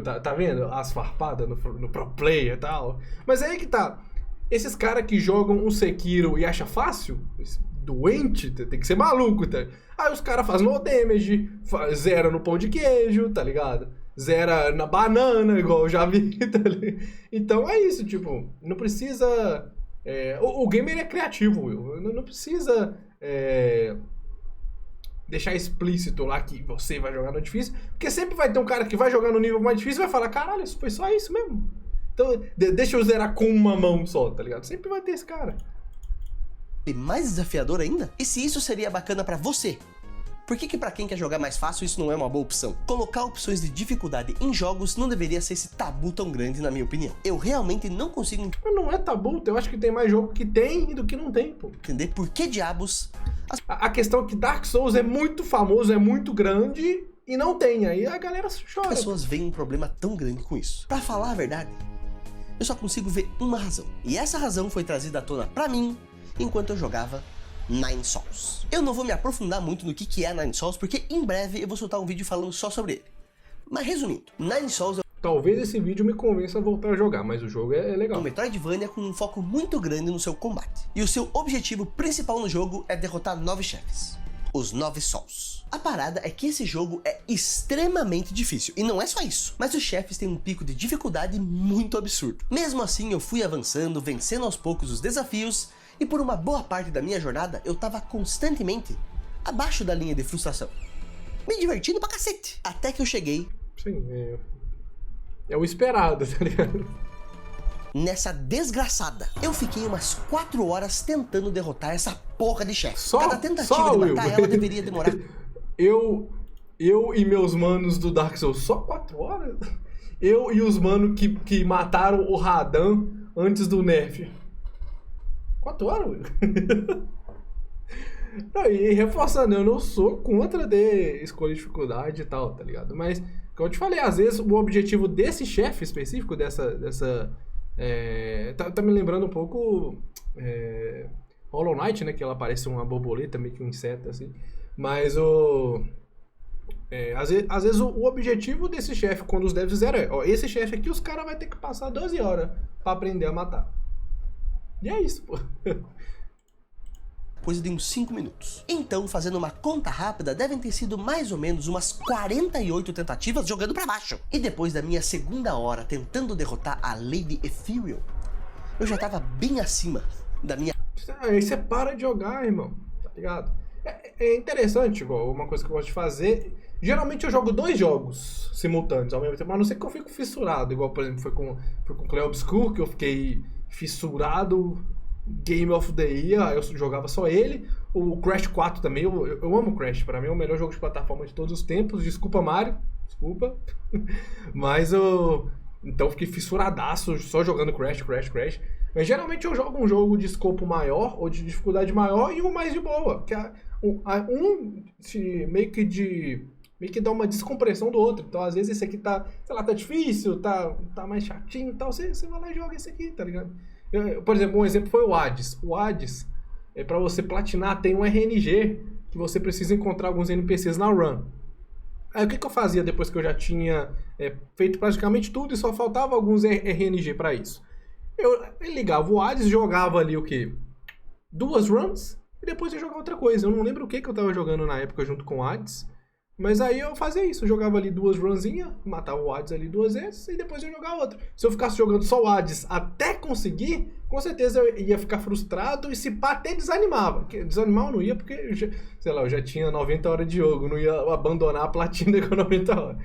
Tá vendo as farpadas no Pro Player e tal? Mas aí que tá. Esses caras que jogam um Sekiro e acham fácil, doente, tem que ser maluco, tá? Aí os caras fazem no damage, zera no pão de queijo, tá ligado? Zera na banana, igual eu já vi, tá ligado? Então é isso, tipo, não precisa... o gamer é criativo, Will. Não precisa... deixar explícito lá que você vai jogar no difícil, porque sempre vai ter um cara que vai jogar no nível mais difícil e vai falar, caralho, isso foi só isso mesmo. Então, deixa eu zerar com uma mão só, tá ligado? Sempre vai ter esse cara. E mais desafiador ainda? E se isso seria bacana pra você? Por que pra quem quer jogar mais fácil isso não é uma boa opção? Colocar opções de dificuldade em jogos não deveria ser esse tabu tão grande, na minha opinião. Eu realmente não consigo... Mas não é tabu, eu acho que tem mais jogo que tem do que não tem, pô. Entender por que diabos... A questão é que Dark Souls é muito famoso, é muito grande e não tem, aí a galera chora. As pessoas veem um problema tão grande com isso. Pra falar a verdade, eu só consigo ver uma razão. E essa razão foi trazida à tona pra mim enquanto eu jogava Nine Sols. Eu não vou me aprofundar muito no que é Nine Sols, porque em breve eu vou soltar um vídeo falando só sobre ele. Mas resumindo, Nine Sols é talvez esse vídeo me convença a voltar a jogar, mas o jogo é legal. um Metroidvania com um foco muito grande no seu combate. E o seu objetivo principal no jogo é derrotar 9 chefes. Os 9 Souls. A parada é que esse jogo é extremamente difícil, e não é só isso, mas os chefes têm um pico de dificuldade muito absurdo. Mesmo assim eu fui avançando, vencendo aos poucos os desafios, e por uma boa parte da minha jornada eu tava constantemente abaixo da linha de frustração. Me divertindo pra cacete. Até que eu cheguei... Sim, é o esperado, tá ligado? Nessa desgraçada. Eu fiquei umas 4 horas tentando derrotar essa porra de chefe. Só, Cada tentativa de matar Will. ela deveria demorar... Eu e meus manos do Dark Souls, só 4 horas? Eu e os manos que mataram o Radan antes do nerf. 4 horas, Will? Não, e reforçando, eu não sou contra de escolher dificuldade e tal, tá ligado? Mas, como eu te falei, às vezes o objetivo desse chefe específico, tá me lembrando um pouco Hollow Knight, né? Que ela parece uma borboleta, meio que um inseto, assim. Mas às vezes o objetivo desse chefe, quando os devs fizeram esse chefe aqui, os caras vão ter que passar 12 horas pra aprender a matar. E é isso, pô. Coisa de uns 5 minutos. Então, fazendo uma conta rápida, devem ter sido mais ou menos umas 48 tentativas jogando pra baixo. E depois da minha segunda hora tentando derrotar a Lady Ethereal, eu já tava bem acima da minha... Aí você para de jogar, irmão, tá ligado? É interessante, igual uma coisa que eu gosto de fazer. Geralmente eu jogo 2 jogos simultâneos ao mesmo tempo, mas a não ser que eu fico fissurado. Igual, por exemplo, foi com Clair Obscur, que eu fiquei fissurado... Game of the Year, eu jogava só ele. O Crash 4 também, eu amo Crash, pra mim é o melhor jogo de plataforma de todos os tempos. Desculpa, Mario, desculpa. Mas então fiquei fissuradaço só jogando Crash. Mas geralmente eu jogo um jogo de escopo maior ou de dificuldade maior e um mais de boa, que meio que dá uma descompressão do outro. Então às vezes esse aqui tá, sei lá, tá difícil, tá mais chatinho e tal, você vai lá e joga esse aqui, tá ligado? Por exemplo, um exemplo foi o Hades. O Hades, pra você platinar, tem um RNG que você precisa encontrar alguns NPCs na run. Aí o que eu fazia depois que eu já tinha feito praticamente tudo e só faltava alguns RNG pra isso? Eu ligava o Hades, jogava ali o quê? 2 runs e depois eu jogava outra coisa. Eu não lembro o que eu tava jogando na época junto com o Hades. Mas aí eu fazia isso, eu jogava ali 2 runzinhas, matava o Hades ali 2 vezes e depois eu jogava outro. Se eu ficasse jogando só o Hades até conseguir, com certeza eu ia ficar frustrado e se pá até desanimava. Desanimar eu não ia porque, eu já tinha 90 horas de jogo, não ia abandonar a platina com 90 horas.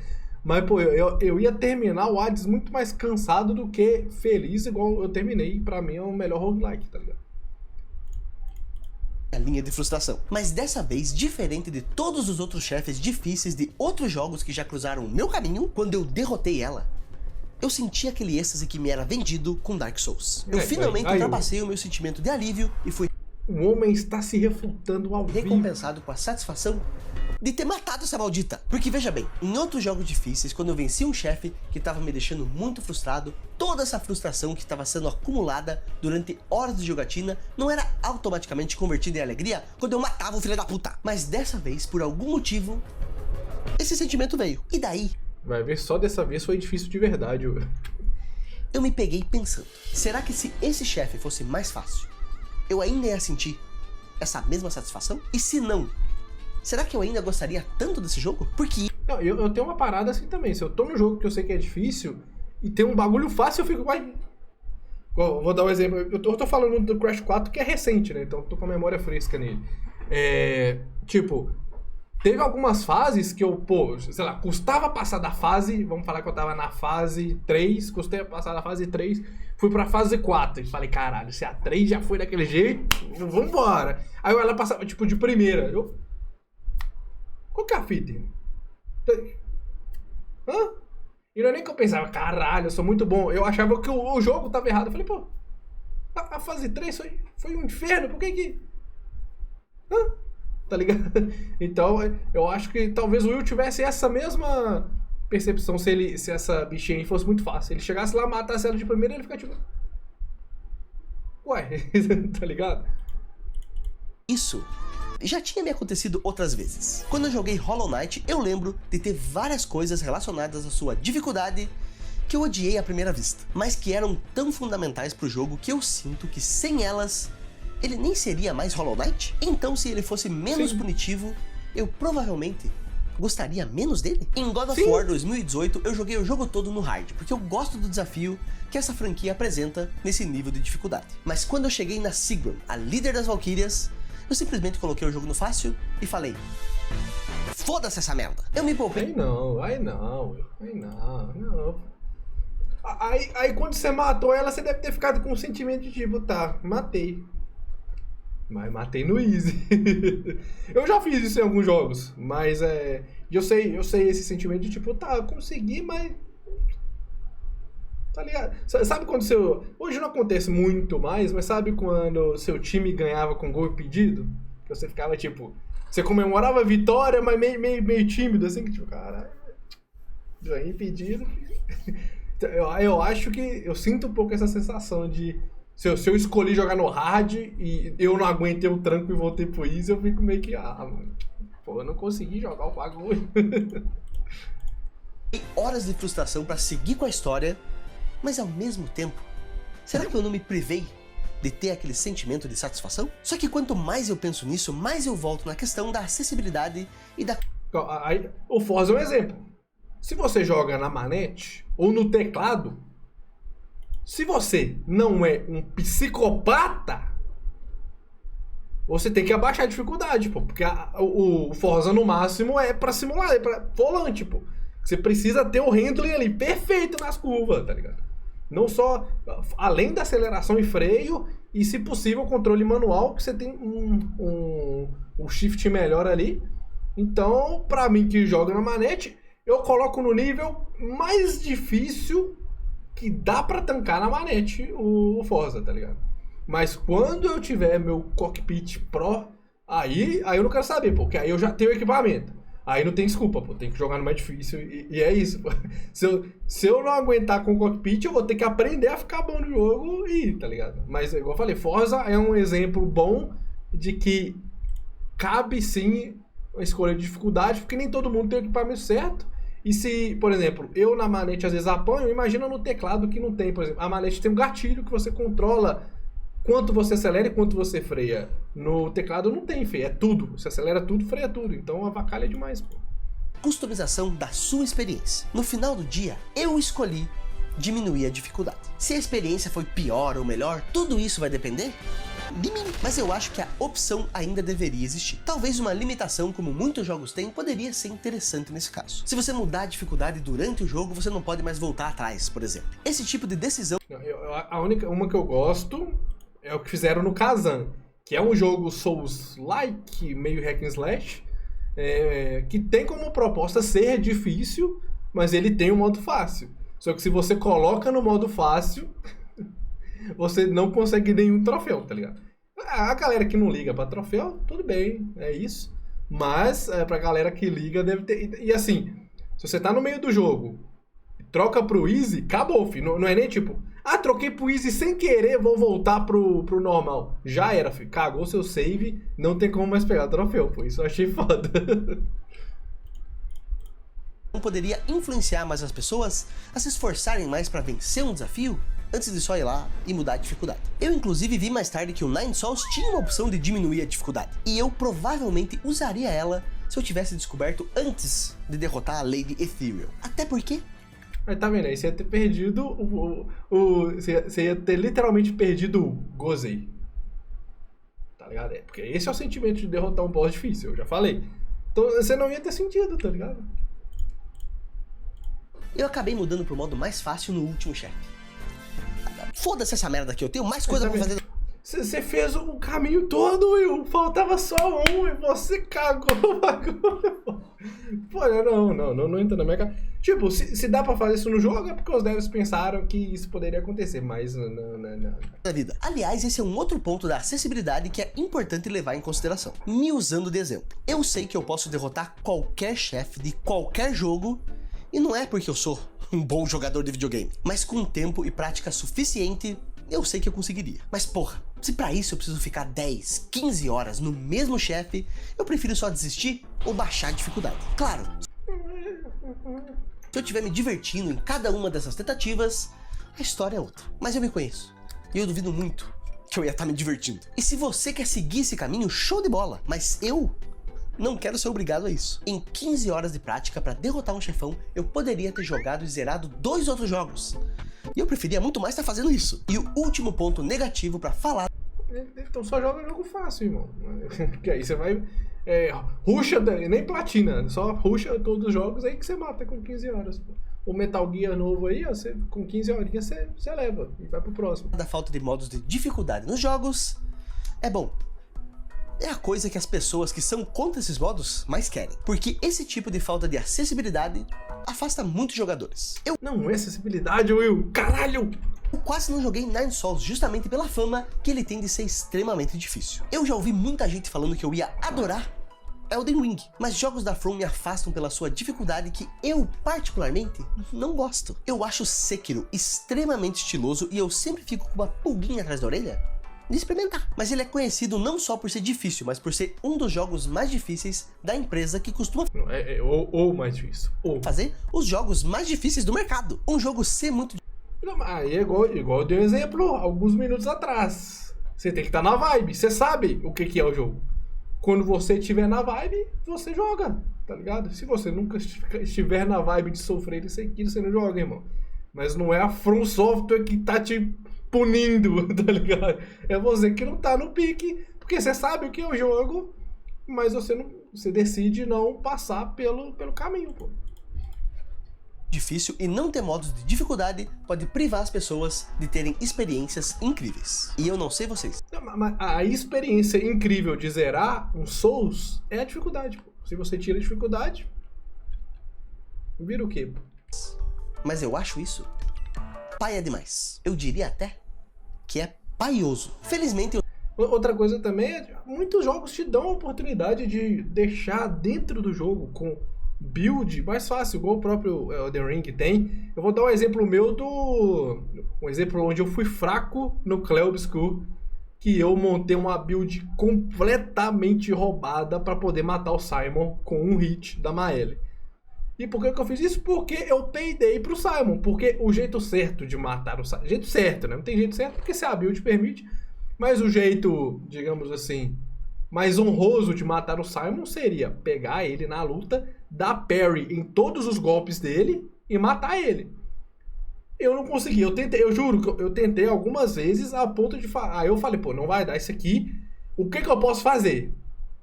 Mas pô, eu ia terminar o Hades muito mais cansado do que feliz, igual eu terminei. Pra mim é o melhor roguelike, tá ligado? A linha de frustração. Mas dessa vez, diferente de todos os outros chefes difíceis de outros jogos que já cruzaram o meu caminho, quando eu derrotei ela, Eu senti aquele êxtase que me era vendido com Dark Souls. Eu finalmente ultrapassei o meu sentimento de alívio e fui o homem está se refutando ao vivo. Recompensado com a satisfação de ter matado essa maldita. Porque veja bem, em outros jogos difíceis, quando eu venci um chefe que estava me deixando muito frustrado, toda essa frustração que estava sendo acumulada durante horas de jogatina não era automaticamente convertida em alegria quando eu matava o filho da puta. Mas dessa vez, por algum motivo, esse sentimento veio. E daí? Vai ver, só dessa vez foi difícil de verdade. Eu me peguei pensando, será que se esse chefe fosse mais fácil, eu ainda ia sentir essa mesma satisfação? E se não, será que eu ainda gostaria tanto desse jogo? Porque... Não, eu tenho uma parada assim também. Se eu tô num jogo que eu sei que é difícil e tem um bagulho fácil, eu fico... Vou dar um exemplo. Eu tô falando do Crash 4, que é recente, né? Então eu tô com a memória fresca nele. Tipo, teve algumas fases que eu, sei lá, custava passar da fase... Vamos falar que eu tava na fase 3, custei passar da fase 3... Fui pra fase 4 e falei, caralho, se a 3 já foi daquele jeito, vambora. Aí ela passava, tipo, de primeira. Qual que é a fita? Hã? E não é nem que eu pensava, caralho, eu sou muito bom. Eu achava que o jogo tava errado. Eu falei, pô, a fase 3 foi um inferno, por que... Hã? Tá ligado? Então, eu acho que talvez o Will tivesse essa mesma... percepção se essa bichinha aí fosse muito fácil. Ele chegasse lá, matasse ela de primeira, ele fica tipo... Ué, tá ligado? Isso já tinha me acontecido outras vezes. Quando eu joguei Hollow Knight, eu lembro de ter várias coisas relacionadas à sua dificuldade que eu odiei à primeira vista, mas que eram tão fundamentais pro jogo que eu sinto que sem elas, ele nem seria mais Hollow Knight. Então, se ele fosse menos punitivo, eu provavelmente... gostaria menos dele? Em God of War 2018, eu joguei o jogo todo no hard, porque eu gosto do desafio que essa franquia apresenta nesse nível de dificuldade. Mas quando eu cheguei na Sigrun, a líder das Valkyrias, eu simplesmente coloquei o jogo no fácil e falei... foda-se essa merda! Eu me poupei... Aí quando você matou ela, você deve ter ficado com um sentimento de tipo, tá, matei. Mas matei no easy. Eu já fiz isso em alguns jogos, mas eu sei esse sentimento de tipo, tá, eu consegui, mas... Tá ligado? Sabe quando seu... Hoje não acontece muito mais, mas sabe quando seu time ganhava com gol impedido? Que você ficava tipo... Você comemorava a vitória, mas meio tímido, assim, que tipo, caralho... Ganhei impedido. Eu acho que... Eu sinto um pouco essa sensação de... Se eu escolhi jogar no hard e eu não aguentei o tranco e voltei pro easy, eu fico meio que... mano, pô, eu não consegui jogar o bagulho. E horas de frustração pra seguir com a história, mas ao mesmo tempo, será que eu não me privei de ter aquele sentimento de satisfação? Só que quanto mais eu penso nisso, mais eu volto na questão da acessibilidade e da... O Forza é um exemplo. Se você joga na manete ou no teclado... Se você não é um psicopata, você tem que abaixar a dificuldade, pô. Porque o Forza, no máximo, é pra simular, é pra volante, pô. Você precisa ter o handling ali perfeito nas curvas, tá ligado? Não só... Além da aceleração e freio, e se possível, controle manual, que você tem um shift melhor ali. Então, pra mim que joga na manete, eu coloco no nível mais difícil... que dá pra tancar na manete o Forza, tá ligado? Mas quando eu tiver meu cockpit Pro, aí eu não quero saber, porque aí eu já tenho equipamento. Aí não tem desculpa, pô, tem que jogar no mais difícil e é isso, pô. Se eu não aguentar com o cockpit, eu vou ter que aprender a ficar bom no jogo e tá ligado? Mas, igual eu falei, Forza é um exemplo bom de que cabe sim a escolha de dificuldade, porque nem todo mundo tem o equipamento certo. E se, por exemplo, eu na manete às vezes apanho, imagina no teclado que não tem, por exemplo. A manete tem um gatilho que você controla quanto você acelera e quanto você freia. No teclado não tem, feio, é tudo. Você acelera tudo, freia tudo. Então avacalha demais, pô. Customização da sua experiência. No final do dia, eu escolhi diminuir a dificuldade. Se a experiência foi pior ou melhor, tudo isso vai depender de mim. Mas eu acho que a opção ainda deveria existir. Talvez uma limitação, como muitos jogos têm, poderia ser interessante nesse caso. Se você mudar a dificuldade durante o jogo, você não pode mais voltar atrás, por exemplo. Esse tipo de decisão... A única uma que eu gosto é o que fizeram no Kazan, que é um jogo Souls-like, meio hack and slash, que tem como proposta ser difícil, mas ele tem um modo fácil. Só que se você coloca no modo fácil, você não consegue nenhum troféu, tá ligado? A galera que não liga pra troféu, tudo bem, é isso. Mas pra galera que liga deve ter... E assim, se você tá no meio do jogo, troca pro easy, acabou, filho. Não é nem tipo, troquei pro easy sem querer, vou voltar pro normal. Já era, filho. Cagou seu save, não tem como mais pegar troféu, pô. Isso eu achei foda. Não poderia influenciar mais as pessoas a se esforçarem mais pra vencer um desafio antes de só ir lá e mudar a dificuldade. Eu inclusive vi mais tarde que o Nine Sols tinha uma opção de diminuir a dificuldade, e eu provavelmente usaria ela se eu tivesse descoberto antes de derrotar a Lady Ethereal. Até porque... Mas tá vendo aí, você ia ter perdido você ia ter literalmente perdido o Gozei. Tá ligado? Porque esse é o sentimento de derrotar um boss difícil, eu já falei. Então você não ia ter sentido, tá ligado? Eu acabei mudando pro modo mais fácil no último chefe. Foda-se essa merda aqui, eu tenho mais coisa pra fazer. Você fez o caminho todo, Will. Faltava só um e você cagou o bagulho. Pô, não entra na minha cara. Tipo, se dá pra fazer isso no jogo, é porque os devs pensaram que isso poderia acontecer, mas não. Da vida. Aliás, esse é um outro ponto da acessibilidade que é importante levar em consideração. Me usando de exemplo. Eu sei que eu posso derrotar qualquer chefe de qualquer jogo, e não é porque eu sou um bom jogador de videogame, mas com tempo e prática suficiente, eu sei que eu conseguiria. Mas porra, se pra isso eu preciso ficar 10, 15 horas no mesmo chefe, eu prefiro só desistir ou baixar a dificuldade. Claro, se eu estiver me divertindo em cada uma dessas tentativas, a história é outra. Mas eu me conheço, e eu duvido muito que eu ia estar me divertindo. E se você quer seguir esse caminho, show de bola, mas eu não quero ser obrigado a isso. Em 15 horas de prática pra derrotar um chefão, eu poderia ter jogado e zerado 2 outros jogos. E eu preferia muito mais estar fazendo isso. E o último ponto negativo pra falar... Então só joga jogo fácil, irmão. Porque aí você vai... ruxa, nem platina, só ruxa todos os jogos aí que você mata com 15 horas. O Metal Gear novo aí, você, com 15 horinhas você leva e vai pro próximo. Da falta de modos de dificuldade nos jogos, é bom. É a coisa que as pessoas que são contra esses modos mais querem. Porque esse tipo de falta de acessibilidade afasta muitos jogadores. Não é acessibilidade, Will! Caralho! Eu quase não joguei Nine Sols justamente pela fama que ele tem de ser extremamente difícil. Eu já ouvi muita gente falando que eu ia adorar Elden Ring, mas jogos da From me afastam pela sua dificuldade que eu, particularmente, não gosto. Eu acho Sekiro extremamente estiloso e eu sempre fico com uma pulguinha atrás da orelha de experimentar. Mas ele é conhecido não só por ser difícil, mas por ser um dos jogos mais difíceis da empresa que costuma ou mais difícil. fazer os jogos mais difíceis do mercado. Um jogo ser muito... Aí é igual eu dei um exemplo alguns minutos atrás. Você tem que estar na vibe, você sabe o que é o jogo. Quando você estiver na vibe, você joga, tá ligado? Se você nunca estiver na vibe de sofrer isso aqui, você não joga, irmão. Mas não é a From Software que tá te punindo, tá ligado? É você que não tá no pique, porque você sabe o que é o jogo, mas você decide não passar pelo caminho, pô. Difícil e não ter modos de dificuldade pode privar as pessoas de terem experiências incríveis. E eu não sei vocês. Mas a experiência incrível de zerar um Souls é a dificuldade, pô. Se você tira a dificuldade, vira o quê, pô? Mas eu acho isso paia demais. Eu diria até que é paioso. Felizmente eu... Outra coisa também é muitos jogos te dão a oportunidade de deixar dentro do jogo com build mais fácil, igual o próprio Elden Ring tem. Eu vou dar um exemplo meu um exemplo onde eu fui fraco no Clair Obscur, que eu montei uma build completamente roubada para poder matar o Simon com um hit da Maelle. E por que eu fiz isso? Porque eu peidei pro Simon. Porque o jeito certo de matar o Simon... Jeito certo, né? Não tem jeito certo porque se a build permite. Mas o jeito, digamos assim, mais honroso de matar o Simon seria pegar ele na luta, dar parry em todos os golpes dele e matar ele. Eu não consegui. Eu juro que eu tentei algumas vezes a ponto de... Aí eu falei, pô, não vai dar isso aqui. O que eu posso fazer?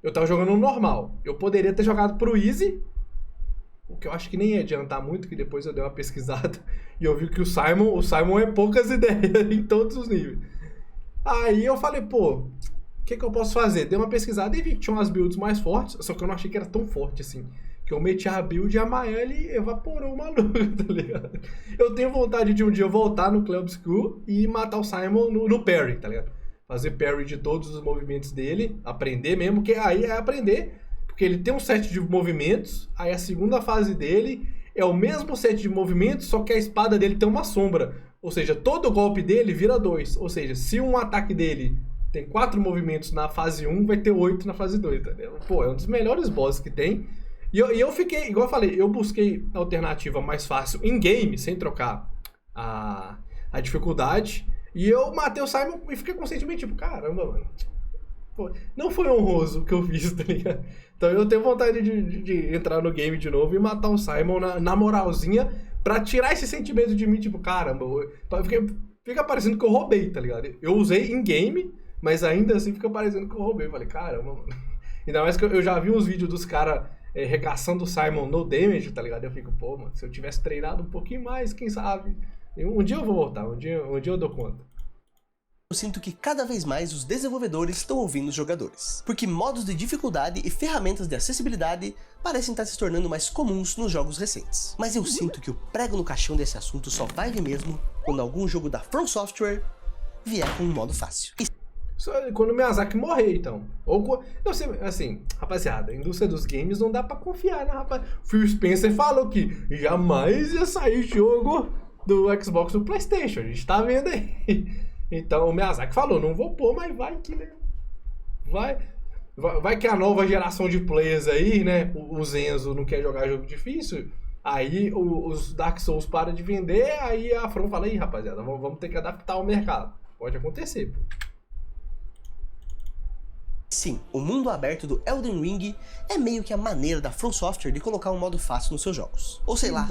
Eu tava jogando no normal. Eu poderia ter jogado pro easy... O que eu acho que nem ia adiantar muito, que depois eu dei uma pesquisada e eu vi que o Simon é poucas ideias em todos os níveis. Aí eu falei, pô, o que eu posso fazer? Dei uma pesquisada e vi que tinha umas builds mais fortes, só que eu não achei que era tão forte assim. que eu meti a build e amanhã ele evaporou o maluco, tá ligado? Eu tenho vontade de um dia voltar no Club School e matar o Simon no parry, tá ligado? Fazer parry de todos os movimentos dele, aprender mesmo, que aí é aprender, porque ele tem um set de movimentos, aí a segunda fase dele é o mesmo set de movimentos, só que a espada dele tem uma sombra. Ou seja, todo golpe dele vira 2. Ou seja, se um ataque dele tem 4 movimentos na fase 1, vai ter 8 na fase 2, tá ligado? Pô, é um dos melhores bosses que tem. E eu fiquei, igual eu falei, eu busquei a alternativa mais fácil em game, sem trocar a dificuldade. E eu matei o Simon e fiquei com o sentimento tipo, caramba, mano. Pô, não foi honroso o que eu fiz, tá ligado? Então eu tenho vontade de entrar no game de novo e matar o Simon na moralzinha pra tirar esse sentimento de mim, tipo, caramba, fica parecendo que eu roubei, tá ligado? Eu usei em game, mas ainda assim fica parecendo que eu roubei. Falei, caramba, mano. Ainda mais que eu já vi uns vídeos dos caras regaçando o Simon no damage, tá ligado? Eu fico, pô, mano, se eu tivesse treinado um pouquinho mais, quem sabe? Um dia eu vou voltar, um dia eu dou conta. Eu sinto que cada vez mais os desenvolvedores estão ouvindo os jogadores, porque modos de dificuldade e ferramentas de acessibilidade parecem estar se tornando mais comuns nos jogos recentes. Mas eu sinto que o prego no caixão desse assunto só vai vir mesmo quando algum jogo da From Software vier com um modo fácil. Só quando o Miyazaki morrer, então. Ou, eu sei, assim, rapaziada, a indústria dos games não dá pra confiar, né, rapaz? Phil Spencer falou que jamais ia sair jogo do Xbox do PlayStation, a gente tá vendo aí. Então o Miyazaki falou, não vou pôr, mas vai que, né? Vai que a nova geração de players aí, né? O Zenzo não quer jogar jogo difícil, aí os Dark Souls param de vender, aí a From fala, aí rapaziada, vamos ter que adaptar o mercado. Pode acontecer, pô. Sim, o mundo aberto do Elden Ring é meio que a maneira da From Software de colocar um modo fácil nos seus jogos. Ou sei lá,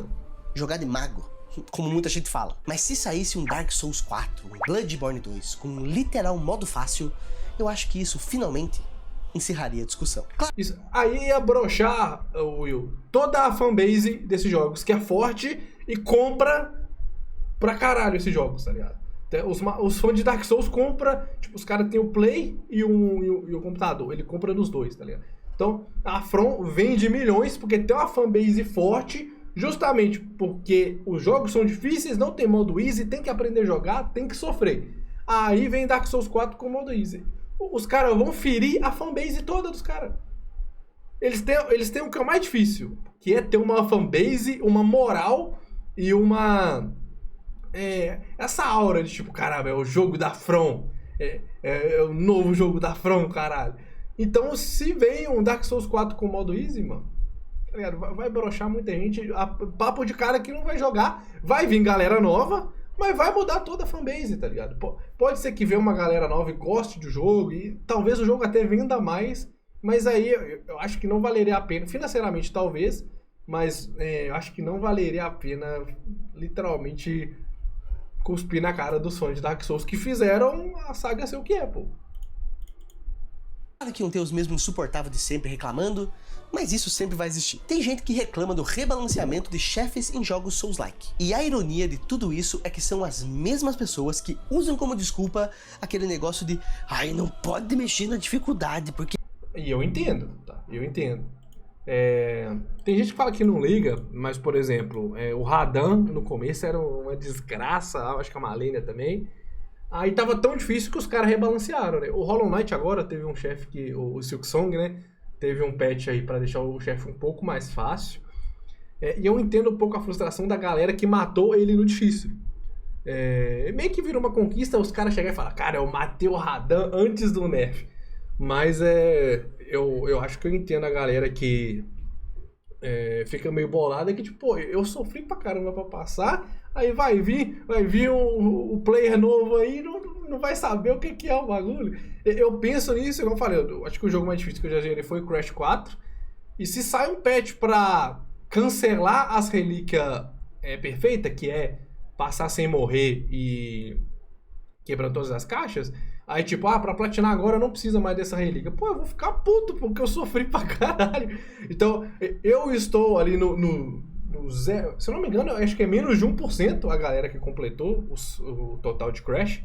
jogar de mago, como muita gente fala. Mas se saísse um Dark Souls 4, um Bloodborne 2, com um literal modo fácil, eu acho que isso finalmente encerraria a discussão. Isso. Aí ia broxar, Will, toda a fanbase desses jogos, que é forte e compra pra caralho esses jogos, tá ligado? Os fãs de Dark Souls compram, tipo, os caras têm o Play e o computador, ele compra nos dois, tá ligado? Então, a From vende milhões porque tem uma fanbase forte, justamente porque os jogos são difíceis, não tem modo easy, tem que aprender a jogar, tem que sofrer. Aí vem Dark Souls 4 com modo easy. Os caras vão ferir a fanbase toda dos caras. Eles têm o que é o mais difícil, que é ter uma fanbase, uma moral e uma... essa aura de tipo, caramba, é o jogo da From, é o novo jogo da From, caralho. Então, se vem um Dark Souls 4 com modo easy, mano, tá ligado? Vai broxar muita gente, papo de cara que não vai jogar, vai vir galera nova, mas vai mudar toda a fanbase, tá ligado? Pode ser que venha uma galera nova e goste do jogo, e talvez o jogo até venda mais, mas aí eu acho que não valeria a pena, financeiramente talvez, mas eu acho que não valeria a pena, literalmente, cuspir na cara dos fãs de Dark Souls que fizeram a saga ser o que é, pô. Claro que iam ter os mesmos insuportáveis de sempre reclamando, mas isso sempre vai existir. Tem gente que reclama do rebalanceamento de chefes em jogos Souls-like. E a ironia de tudo isso é que são as mesmas pessoas que usam como desculpa aquele negócio de ai, não pode mexer na dificuldade, porque... E eu entendo, tá? Eu entendo. Tem gente que fala que não liga, mas, por exemplo, o Radan no começo era uma desgraça, acho que a Malenia também. Aí tava tão difícil que os caras rebalancearam, né? O Hollow Knight agora teve um chefe que, o Silksong, né? Teve um patch aí pra deixar o chefe um pouco mais fácil. E eu entendo um pouco a frustração da galera que matou ele no difícil. Meio que virou uma conquista, os caras chegarem e falar, cara, eu matei o Radan antes do nerf. Mas eu acho que eu entendo a galera que fica meio bolada, que tipo, pô, eu sofri pra caramba pra passar, aí vai vir o player novo aí, não vai saber o que é o bagulho. Eu penso nisso, como eu falei, eu acho que o jogo mais difícil que eu já joguei foi o Crash 4, e se sai um patch pra cancelar as relíquias perfeitas, que é passar sem morrer e quebrando todas as caixas, aí tipo, pra platinar agora não precisa mais dessa relíquia. Pô, eu vou ficar puto porque eu sofri pra caralho. Então, eu estou ali no zero, se eu não me engano, eu acho que é menos de 1% a galera que completou o total de Crash.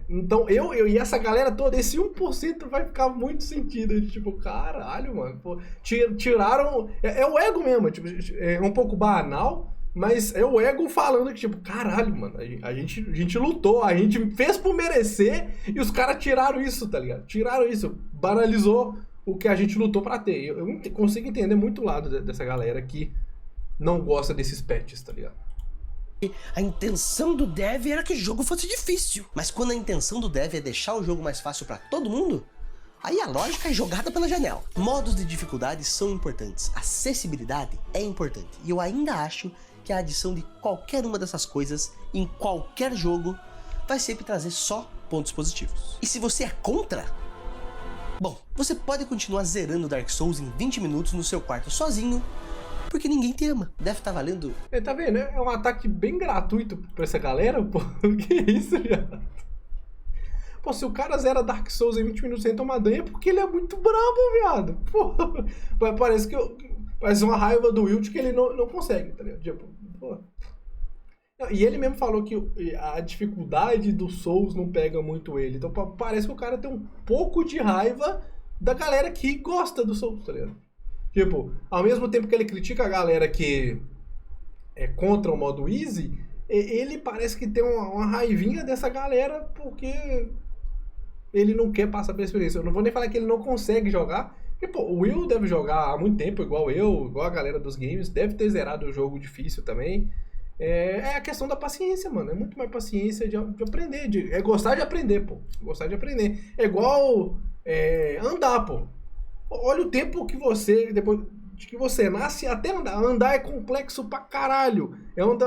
Então, eu e essa galera toda, esse 1% vai ficar muito sentido. De, tipo, caralho, mano. Pô, tiraram. É o ego mesmo. Tipo, é um pouco banal, mas é o ego falando que, tipo, caralho, mano. A gente lutou, a gente fez por merecer e os caras tiraram isso, tá ligado? Tiraram isso. Banalizou o que a gente lutou pra ter. Eu consigo entender muito o lado dessa galera que não gosta desses patches, tá ligado? A intenção do dev era que o jogo fosse difícil. Mas quando a intenção do dev é deixar o jogo mais fácil pra todo mundo, aí a lógica é jogada pela janela. Modos de dificuldade são importantes, acessibilidade é importante. E eu ainda acho que a adição de qualquer uma dessas coisas em qualquer jogo vai sempre trazer só pontos positivos. E se você é contra, bom, você pode continuar zerando Dark Souls em 20 minutos no seu quarto sozinho, porque ninguém te ama. Deve estar valendo. Tá vendo? É um ataque bem gratuito pra essa galera, pô. Que isso, viado? Pô, se o cara zera Dark Souls em 20 minutos sem tomar dano, é porque ele é muito brabo, viado. Pô, parece uma raiva do Wilt que ele não consegue, tá ligado? Tipo, pô. E ele mesmo falou que a dificuldade do Souls não pega muito ele. Então parece que o cara tem um pouco de raiva da galera que gosta do Souls, tá ligado? Tipo, ao mesmo tempo que ele critica a galera que é contra o modo easy, ele parece que tem uma raivinha dessa galera porque ele não quer passar pela experiência. Eu não vou nem falar que ele não consegue jogar, porque, pô, o Will deve jogar há muito tempo, igual eu, igual a galera dos games, deve ter zerado o jogo difícil também. É a questão da paciência, mano. É muito mais paciência de aprender, é gostar de aprender, pô. Gostar de aprender. É igual andar, pô. Olha o tempo que você, depois de que você nasce até andar. Andar é complexo pra caralho. É uma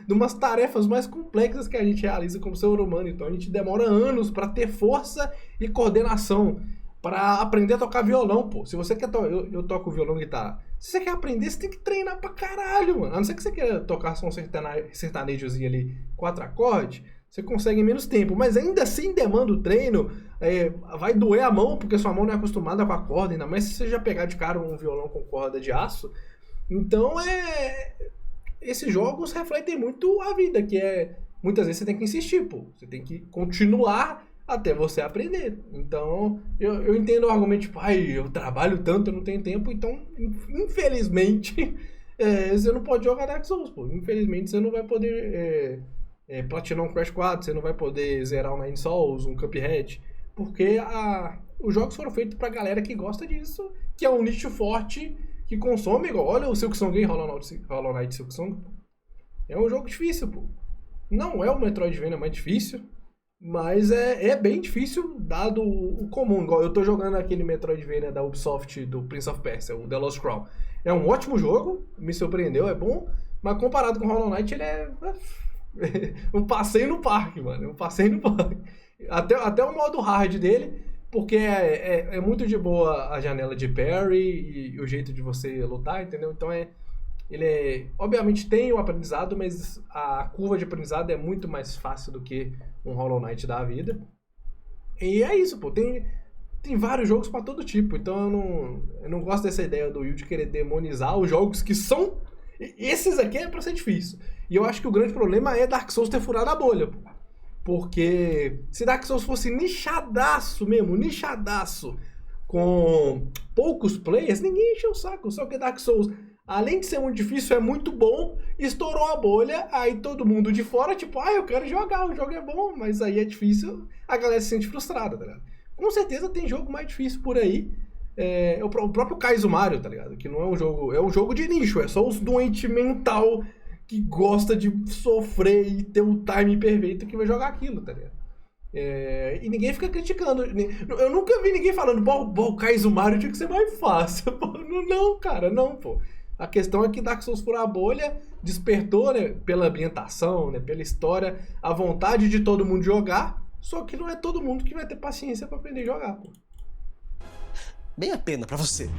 de umas tarefas mais complexas que a gente realiza como ser humano. Então a gente demora anos pra ter força e coordenação. Pra aprender a tocar violão, pô. Se você quer eu toco violão e guitarra. Se você quer aprender, você tem que treinar pra caralho, mano. A não ser que você queira tocar só um sertanejozinho ali, 4 acordes. Você consegue em menos tempo, mas ainda assim demanda o treino, vai doer a mão, porque sua mão não é acostumada com a corda, ainda mais se você já pegar de cara um violão com corda de aço. Então, esses jogos refletem muito a vida, que muitas vezes você tem que insistir, pô. Você tem que continuar até você aprender. Então, eu entendo o argumento, tipo, eu trabalho tanto, eu não tenho tempo, então, infelizmente, você não pode jogar Dark Souls, pô. Infelizmente, você não vai poder... platinar um Crash 4, você não vai poder zerar um Nine Souls, um Cuphead, porque os jogos foram feitos pra galera que gosta disso, que é um nicho forte, que consome igual. Olha o Silksong aí, Hollow Knight Silksong. É um jogo difícil, pô. Não é o Metroidvania mais difícil, mas é bem difícil dado o comum. Igual eu tô jogando aquele Metroidvania da Ubisoft do Prince of Persia, o The Lost Crown. É um ótimo jogo, me surpreendeu, é bom, mas comparado com Hollow Knight ele é um passeio no parque, mano. Um passeio no parque. Até o modo hard dele, porque é muito de boa a janela de parry e o jeito de você lutar, entendeu? Então obviamente tem o aprendizado, mas a curva de aprendizado é muito mais fácil do que um Hollow Knight da vida. E é isso, pô. Tem vários jogos pra todo tipo. Então eu não gosto dessa ideia do Will de querer demonizar os jogos que são... Esses aqui é pra ser difícil. E eu acho que o grande problema é Dark Souls ter furado a bolha, pô. Porque se Dark Souls fosse nichadaço mesmo, nichadaço, com poucos players, ninguém encheu o saco. Só que Dark Souls, além de ser muito difícil, é muito bom, estourou a bolha, aí todo mundo de fora, tipo, eu quero jogar, o jogo é bom, mas aí é difícil, a galera se sente frustrada, tá ligado? Com certeza tem jogo mais difícil por aí. O próprio Kaizo Mario, tá ligado? Que não é um jogo... É um jogo de nicho, é só os doentes mental que gosta de sofrer e ter um time perfeito que vai jogar aquilo, tá ligado? E ninguém fica criticando. Eu nunca vi ninguém falando, o Kaizo Mario tinha que ser mais fácil. Não, cara, não, pô. A questão é que Dark Souls furou a bolha, despertou, né, pela ambientação, né, pela história, a vontade de todo mundo jogar, só que não é todo mundo que vai ter paciência pra aprender a jogar, pô. Bem a pena pra você.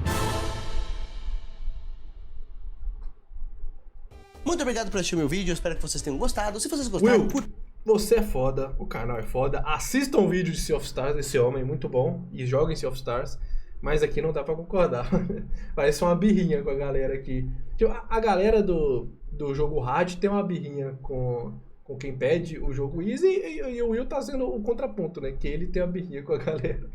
Muito obrigado por assistir o meu vídeo, eu espero que vocês tenham gostado. Se vocês gostaram... Will, você é foda, o canal é foda. Assistam o vídeo de Sea of Stars desse homem, muito bom. E joguem Sea of Stars. Mas aqui não dá pra concordar. Parece uma birrinha com a galera aqui. Tipo, a galera do jogo hard tem uma birrinha com com quem pede o jogo easy, e o Will tá sendo o contraponto, né? Que ele tem a birrinha com a galera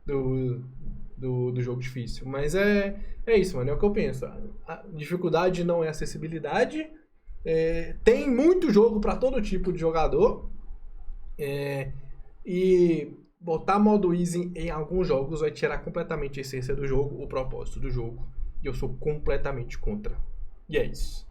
do jogo difícil. Mas é isso, mano, é o que eu penso. A dificuldade não é acessibilidade. Tem muito jogo pra todo tipo de jogador. E botar modo easy em alguns jogos vai tirar completamente a essência do jogo, o propósito do jogo. E eu sou completamente contra. E é isso.